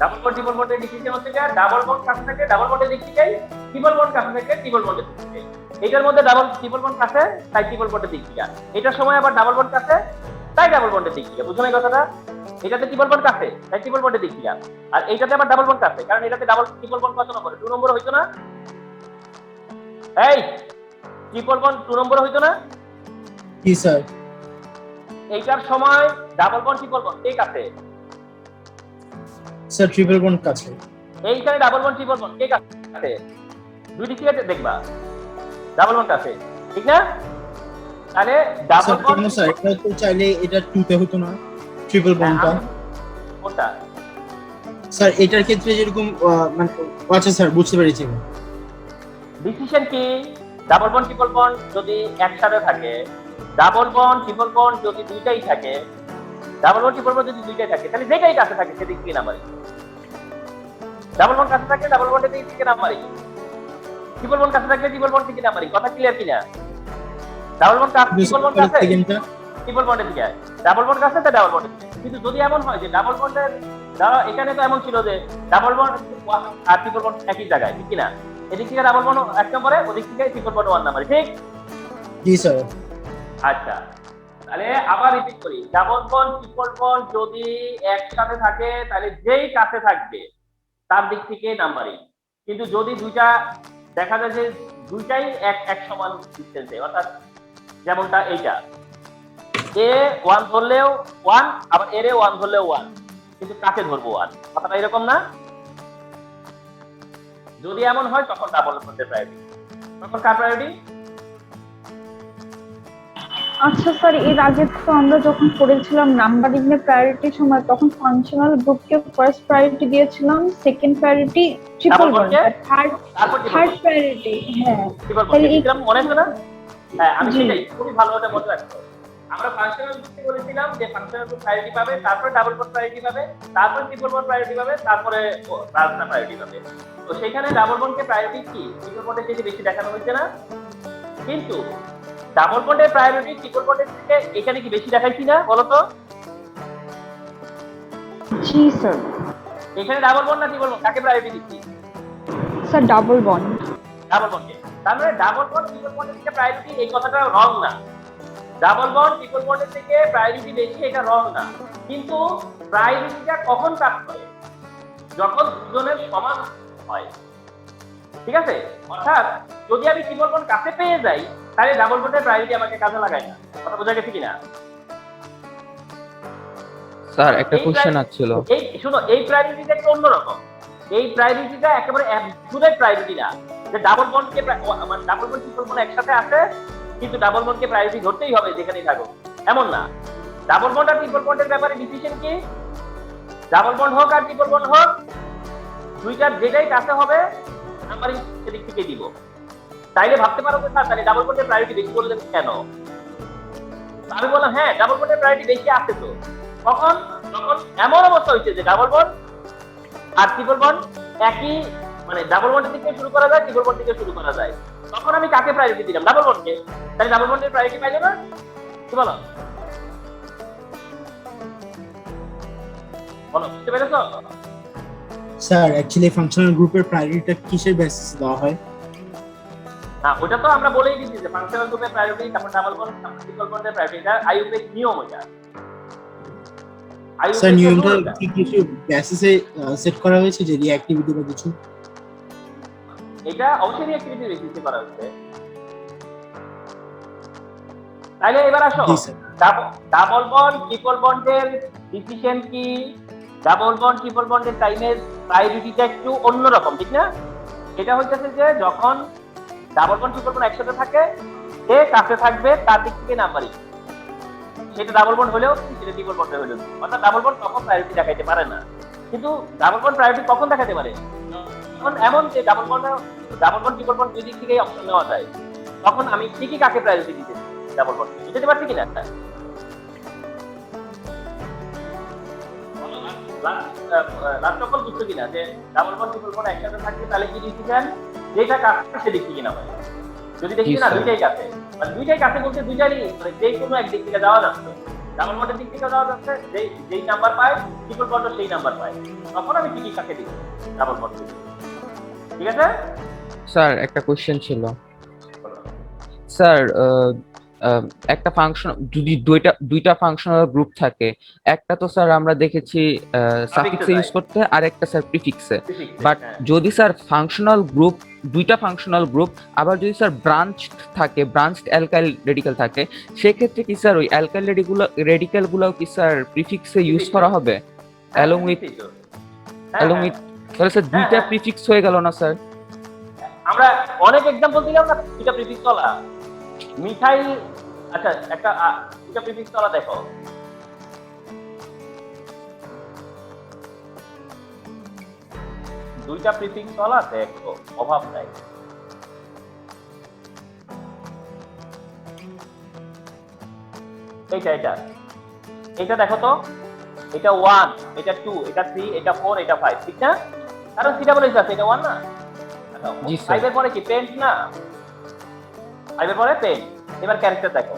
ডাবল বন্ড ট্রিপল বন্ডের ডিসিশন হচ্ছে যে ডাবল বন্ড কাছে থাকে ডাবল বন্ডের দিক থেকে, ট্রিপল বন্ড কাছে থাকে ট্রিপল বন্ডের দিক থেকে। এটার মধ্যে ডাবল ট্রিপল বন্ড কাছে তাই ট্রিপল বন্ডের দিক থেকে, এটার সময় আবার ডাবল বন্ড কাছে তাই ডাবল বন্ডের দিক থেকে। বুঝছো না কথাটা? এটাতে ট্রিপল বন্ড কাছে তাই ট্রিপল বন্ডের দিক থেকে, আর এইটাতে আবার ডাবল বন্ড কাছে, কারণ এটাতে ডাবল ট্রিপল বন্ড কত নম্বরে? 2 নম্বর হইতো না? এই ট্রিপল বন্ড 2 নম্বর হইতো না? জি স্যার। এইটার সময় ডাবল বন্ড ট্রিপল বন্ড কে কাছে? স্যার ট্রিপল বন্ড কাছে। এইখানে ডাবল বন্ড ট্রিপল বন্ড কে কাছে? দুই দিক থেকে দেখবা। ডাবল বন্ড আছে, ঠিক না? তাহলে ডাবল স্যার বন্ড কেন স্যার এটা তো চাইলে এটা টুতে হতো না ট্রিপল বন্ডটা কোনটা? স্যার এটার ক্ষেত্রে যেরকম মানে আচ্ছা স্যার বুঝতে পেরেছি ডিসিশন কি? ডাবল বন্ড ট্রিপল বন্ড যদি একসাথে থাকে, ডাবল বন্ড ট্রিপল বন্ড যদি দুইটাই থাকে, ডাবল বন্ড ট্রিপল বন্ড যদি দুইটাই থাকে, তাহলে যেটাই কাছে থাকে সেদিক থেকে নাম্বারিং। ডাবল বন্ড কাছে থাকে ডাবল বন্ডের দিক থেকে নাম্বারিং, ট্রিপল বন্ড কাছে থাকলে ট্রিপল বন্ড থেকে নাম্বারিং। কথা ক্লিয়ার কিনা? ডাবল বন্ড কাছে, ট্রিপল বন্ড কাছে, ট্রিপল বন্ডের দিকে, ডাবল বন্ড কাছে ডাবল বন্ডের দিকে। কিন্তু যদি এমন হয় যে ডাবল বন্ডের এখানে তো এমন ছিল যে ডাবল বন্ড আর ট্রিপল বন্ড একই জায়গায়, ঠিক কিনা? এদিক থেকে ডাবল বন্ড এক নম্বরে, ওদিক থেকে ট্রিপল বন্ড 1 নম্বরে, ঠিক? জি স্যার আচ্ছা, তাহলে আবার রিপিট করি, ডাবল বন্ড ট্রিপল বন্ড যদি একসাথে থাকে তাহলে যেই কাছে থাকবে তার দিক থেকে নাম্বারিং। কিন্তু যদি দুইটা দেখা যায় যে দুইটাই এক সমান ডিসটেন্সে, অর্থাৎ যেমনটা এইটা এ 1 ধরলেও 1, আবার এর 1 ধরলেও 1, কিন্তু কাছে ধরবো 1, কথাটা এরকম না? যদি এমন হয় তখন ডাবল বন্ডের প্রায়োরিটি। তখন কার প্রায়োরিটি? আচ্ছা স্যার, এর আগে তো আমরা যখন পড়েছিলাম নাম্বারিং এর প্রায়োরিটির সময়, তখন ফাংশনাল গ্রুপকে ফার্স্ট প্রায়োরিটি দিয়েছিলাম, second priority triple bond, third priority. হ্যাঁ, তাহলে এই মনে আছে না? হ্যাঁ, আমি সেটাই খুবই ভালো করে মনে রাখবো। আমরা ফাংশনাল গ্রুপকে বলেছিলাম যে ফাংশনাল গ্রুপ প্রায়োরিটি পাবে, তারপরে ডাবল বন্ড প্রায়োরিটি পাবে, তারপরে ট্রিপল বন্ড প্রায়োরিটি পাবে, তারপরে প্লাজমা প্রায়োরিটি পাবে। তো সেখানে ডাবল বন্ডকে প্রায়োরিটি কি ট্রিপল বন্ডের থেকে বেশি দেখানো হয়েছে না? কিন্তু ডাবল বন্ডের প্রায়োরিটি ট্রিপল বন্ডের থেকে এখানে কি বেশি দেখাইছি না বলো তো? জি স্যার। এখানে ডাবল বন্ড না ট্রিপল বন্ড, কাকে প্রায়োরিটি দিচ্ছি? Sir double bond. ডাবল বন্ডকে। তার মানে ডাবল বন্ড ট্রিপল বন্ডের থেকে প্রায়োরিটি, এই কথাটা রং না। ডাবল বন্ড ট্রিপল বন্ডের থেকে প্রায়োরিটি বেশি, এটা রং না। কিন্তু প্রায়োরিটিটা কখন কাজ করে? যখন দুজনের সমান হয়, ঠিক আছে? অর্থাৎ যদি আমি ট্রিপল বন্ড কাছে পেয়ে যাই তাহলে ডাবল বন্ডের প্রায়োরিটি আমাকে কাজে লাগায় না। কথা বোঝা গেছে কিনা? স্যার একটা কোশ্চেন আছিল। এই শুনো, এই প্রায়োরিটিটা একটু অন্যরকম। এই প্রায়োরিটিটা একেবারে অ্যাবসলিউট প্রায়োরিটি না যে ডাবল বন্ডকে মানে ডাবল বন্ড ট্রিপল বন্ড একসাথে আছে কিন্তু ডাবল বন্ডকে প্রায়োরিটি ধরতেই হবে যেখানেই থাকো, এমন না। ডাবল বন্ড আর ট্রিপল বন্ডের ব্যাপারে ডিসিশন কি? ডাবল বন্ড হোক আর ট্রিপল বন্ড হোক, দুইটার যেটাই কাছে হবে নাম্বারিং সেদিক থেকে দিব। তাইলে ভাবতে পারো যে স্যার তাহলে ডাবল বন্ডের প্রায়োরিটি বেশি বললেন কেন? আমি বললাম হ্যাঁ, ডাবল বন্ডের প্রায়োরিটি বেশি আছে তো। কখন? যখন এমন অবস্থা হয়েছে যে ডাবল বন্ড আর ট্রিপল বন্ড একই, মানে ডাবল বন্ড থেকে শুরু করা যায়, ট্রিপল বন্ড থেকে শুরু করা যায়, তখন আমি কাকে প্রায়োরিটি দিলাম? ডাবল বন্ডকে। তাহলে ডাবল বন্ডের প্রায়োরিটি পাইলো না? কি বলো? বলো, বুঝতে পেরেছো? স্যার অ্যাকচুয়ালি ফাংশনাল গ্রুপের প্রায়োরিটিটা কিসের বেসিসে দেওয়া হয়? না, ওটা তো আমরা বলেই দিয়েছি যে ফাংশনাল গ্রুপের প্রায়োরিটি, তারপর ডাবল বন্ড, ট্রিপল বন্ডের প্রায়োরিটি, এটা আইইউপিএর নিয়ম। ওটা স্যার নিয়মটা কি কিছু বেসিসে সেট করা হয়েছে যে রিঅ্যাক্টিভিটি বা কিছু? এটা অবশ্যই রিঅ্যাক্টিভিটি বেসিসে করা হচ্ছে। তাইলে এবার আসো, ডাবল বন্ড ট্রিপল বন্ডের ডিসিশন কি? ডাবল বন্ড ট্রিপল বন্ডের টাইমের প্রায়োরিটিটা একটু অন্যরকম, ঠিক না? এটা হইতেছে যে যখন ডাবল বন্ড ট্রিপল বন্ড একসাথে থাকে, যে কাছে থাকবে তার দিক থেকে নাম্বারিং। সেটা ডাবল বন্ড হলেও সেটা ট্রিপল বন্ড হলেও, অর্থাৎ ডাবল বন্ড তখন প্রায়োরিটি দেখাইতে পারে না। কিন্তু ডাবল বন্ড প্রায়োরিটি কখন দেখাতে পারে? যখন এমন যে ডাবল বন্ড ট্রিপল বন্ড দুই দিক থেকেই অপশন নেওয়া যায়, তখন আমি ঠিকই কাকে প্রায়োরিটি দিতে ডাবল বন্ড দিতে পারছি কিনা? লাস্ট অফ অল বুঝছো কিনা যে ডাবল বন্ড ট্রিপল বন্ড একসাথে থাকবে তাহলে কি ডিসিশন? যেটা কাছে সেদিক থেকে না হয়। যদি দেখি না দুইটাই কাছে, মানে দুইটাই কাছে বলতে দুইটারই মানে যেই কোনো এক দিক থেকে যাওয়া যাচ্ছে, ডাবল বন্ডের দিক থেকে যাওয়া যাচ্ছে, যেই নাম্বার পায় ট্রিপল বন্ড সেই নাম্বার পায়, তখন আমি ঠিকই কাকে দিব? Double bond. ঠিক আছে স্যার একটা কোশ্চেন ছিল। স্যার একটা ফাংশন যদি দুইটা ফাংশনাল গ্রুপ থাকে, একটা তো স্যার আমরা দেখেছি সাফিক্সে ইউজ করতে, আর একটা স্যার প্রিফিক্সে। বাট যদি স্যার ফাংশনাল গ্রুপ দুইটা ফাংশনাল গ্রুপ আবার যদি স্যার ব্রাঞ্চড অ্যালকাইল রেডিক্যাল থাকে, সেক্ষেত্রে কি স্যার ওই অ্যালকাইল রেডিক্যাল গুলো কি স্যার প্রিফিক্সে ইউজ করা হবে অ্যালং উইথ তাহলে স্যার দুইটা প্রিফিক্স হয়ে গেল না স্যার? আমরা অনেক एग्जांपल দিলাম না দুইটা প্রিফিক্স वाला মিথাইল আচ্ছা একটা দুইটা প্রিফিক্স वाला দেখো দুইটা প্রিফিক্স वाला দেখো অভাব নাই এটা দেখো তো এটা 1 এটা 2 এটা 3 এটা 4 এটা 5 ঠিক না কারণ সিটা বলে আছে এটা 1 না জি স্যার 5 এর পরে কি পেন্ট না 5 এর পরে পেন্ট এবার ক্যারেক্টার দেখো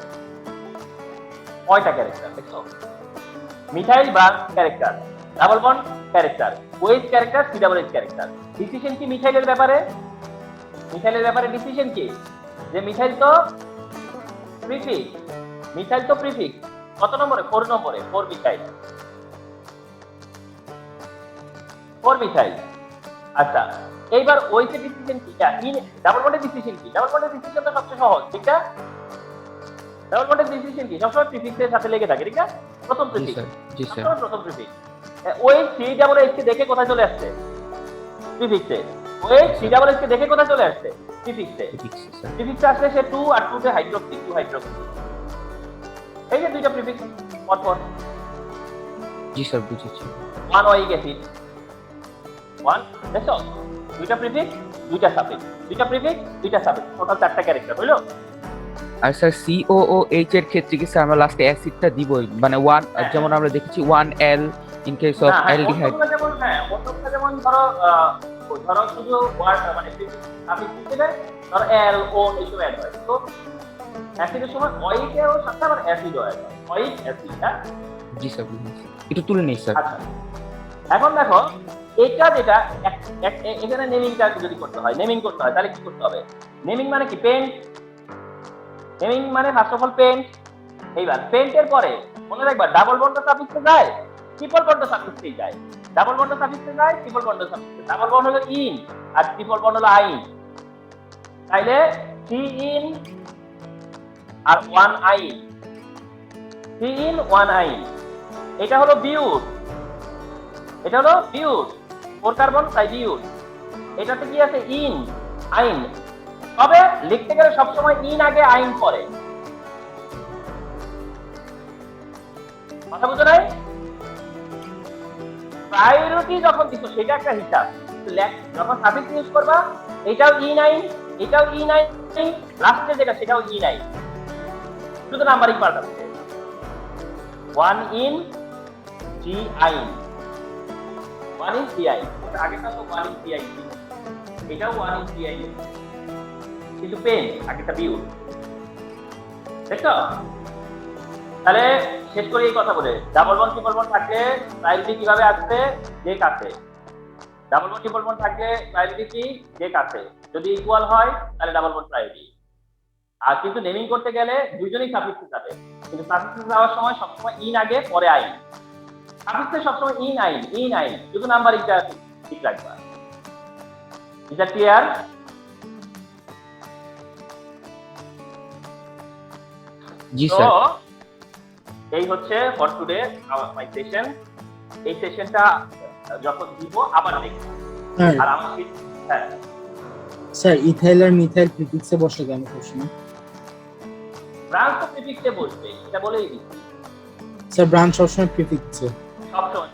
কয়টা ক্যারেক্টার দেখো methyl branch character double bond character wedge character C double H character decision কি মিথাইলের ব্যাপারে ডিসিশন কি যে মিথাইল তো প্রিফিক্স কত নম্বরে 4 নম্বরে 4 মিথাইল আচ্ছা এইবার ওইসে ডিসিশন কি ডাবল বন্ডের ডিসিশন কি ডাবল বন্ডের ডিসিশন তো সবচেয়ে সহজ ঠিক না ডাবল বন্ডের ডিসিশন কি সবসময় প্রিফিক্সের সাথে লেগে থাকে ঠিক না প্রথম প্রিফিক্স জি স্যার প্রথম প্রিফিক্স ওই সি ডাবল এইচ কে দেখে কোথায় চলে আসছে প্রিফিক্সে ওই সি ডাবল এইচ কে দেখে কোথায় চলে আসছে প্রিফিক্সে আসলে সে 2 আর 2 তে হাইড্রোক্সি 2 হাইড্রোক্সি এই যে দুইটা প্রিফিক্স পরপর জি স্যার বুঝেছি 1 ওই অ্যাসিড 1 দেখো দুইটা প্রিফিক্স দুইটা সাফিক্স টোটাল 4টা ক্যারেক্টার হলো আর স্যার COOH এর ক্ষেত্রে কি স্যার আমরা লাস্টে অ্যাসিডটা দিবই মানে 1 যেমন আমরা দেখেছি 1L in case of aldehyde অন্যটা যেমন ধরো শুধু ওয়ার্ড মানে সাফিক্স দিলে ধরো L O এইসব অ্যাড হয় তো অ্যাসিডের সময় ওইকেও সাথে আবার অ্যাসিডও অ্যাড হয় ওইক অ্যাসিড হ্যাঁ জি স্যার বুঝেছি একটু তুলে নেই স্যার আচ্ছা এখন দেখো এটা যেটা এখানে নেমিংটা যদি করতে হয় তাহলে কি করতে হবে নেমিং মানে কি পেন্ট নেমিং মানে ফার্স্ট অফ অল পেন্ট এইবার পেন্টের পরে মনে রাখবা ডাবল বন্ড সাফিক্সে যায় ট্রিপল বন্ড সাফিক্সে যায় ডাবল বন্ড সাফিক্সে যায় ট্রিপল বন্ড সাফিক্সে ডাবল বন্ড হলো ইন আর ট্রিপল বন্ড হলো আইন তাইলে সি ইন আর 1 আইন সি ইন 1 আইন এটা হলো বিউট 4 কার্বন তাই বিউট এটাতে কি আছে ইন আইন তবে লিখতে গেলে সবসময় ইন আগে আইন পরে কথা বুঝো নাই প্রায়োরিটি যখন দিছো সেটা একটা হিসাব যখন সাফিক্স ইউজ করবা এটাও ইন আইন লাস্টে যেটা সেটাও ইন আইন শুধু নাম্বারিং পাল্টাচ্ছে 1 ইন জি আইন 1 ইন জি আইন আগেটা তো 1 ইন জি আইন এটাও 1 ইন জি আইন কিন্তু পেন আগেটা বিউট দেখো তাহলে শেষ করি এই কথা বলে ডাবল বন্ড ট্রিপল বন্ড থাকলে প্রায়োরিটি কিভাবে আসবে যে কাছে ডাবল বন্ড ট্রিপল বন্ড থাকলে প্রায়োরিটি কি যে কাছে যদি ইকুয়াল হয় তাহলে ডাবল বন্ড প্রায়োরিটি আর কিন্তু নেমিং করতে গেলে দুইজনেই সাফিক্সে যাবে কিন্তু সাফিক্সে যাওয়ার সময় সবসময় ইন আগে পরে আইন সাফিক্সে সবসময় ইন আইন শুধু নাম্বারিংটা ঠিক রাখবা is that clear G sir এই হচ্ছে ফর টুডে মাই সেশন এই সেশনটা যখন দিব আবার দেখব আর আমার হ্যাঁ স্যার ইথাইল আর মিথাইল প্রিফিক্সে বসে কেন প্রশ্ন ব্রাঞ্চ তো প্রিফিক্সে বসবে এটা বলেই দিচ্ছি স্যার ব্রাঞ্চ সবসময় প্রিফিক্সে সবসময়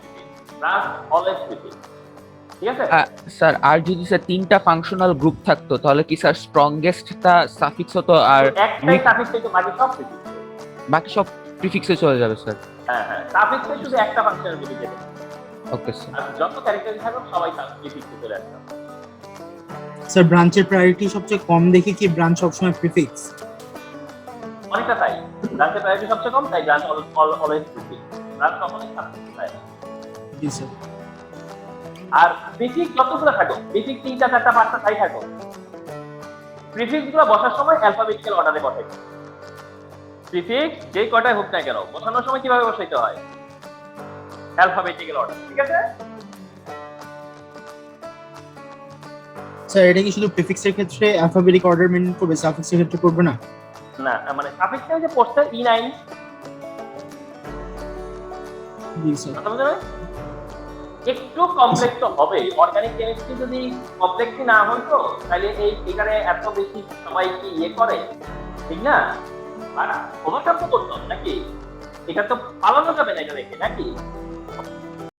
ব্রাঞ্চ অলওয়েজ প্রিফিক্স ঠিক আছে স্যার আর যদি স্যার 3টা ফাংশনাল গ্রুপ থাকতো তাহলে কি স্যার স্ট্রংগেস্টটা সাফিক্স হতো আর একটাই সাফিক্সে তো বাকি সব প্রিফিক্সে চলে যাবে স্যার হ্যাঁ সাফিক্সে শুধু একটা ফাংশনাল গ্রুপ যেতে ওকে স্যার আর যত ক্যারেক্টার থাকবে সবাই প্রিফিক্সে চলে আসবে স্যার ব্রাঞ্চের প্রায়োরিটি সবচেয়ে কম দেখে কি ব্রাঞ্চ সবসময় প্রিফিক্স অনেকটা তাই ব্রাঞ্চের প্রায়োরিটি সবচেয়ে কম তাই ব্রাঞ্চ অলওয়েজ প্রিফিক্স ব্রাঞ্চ কখনোই সাফিক্স তাই জি স্যার আর প্রিফিক্স যতগুলো থাকো প্রিফিক্স 3টা 4টা 5টা তাই থাকো প্রিফিক্স গুলো বসার সময় অ্যালফাবেটিক্যাল অর্ডারে বসাইতে প্রিফিক্স যেই কয়টাই হোক না কেন বসানোর সময় কিভাবে বসাইতে হয় অ্যালফাবেটিক্যাল অর্ডার ঠিক আছে স্যার এটা কি শুধু প্রিফিক্সের ক্ষেত্রে অ্যালফাবেটিক অর্ডার মেইনটেইন করবে সাফিক্সের ক্ষেত্রে করবে না না মানে সাফিক্সে যে পড়ছে E9 জি স্যার কথা বুঝতে পারলে একটু কমপ্লেক্স তো হবে। অর্গানিক কেমিস্ট্রি যদি কমপ্লেক্সই না হতো তাহলে এখানে এত বেশি সবাই কি ইয়ে করে, ঠিক না? আর ওভারকাম তো করতে হবে নাকি? এটা তো পালানো যাবে না এটা দেখে নাকি?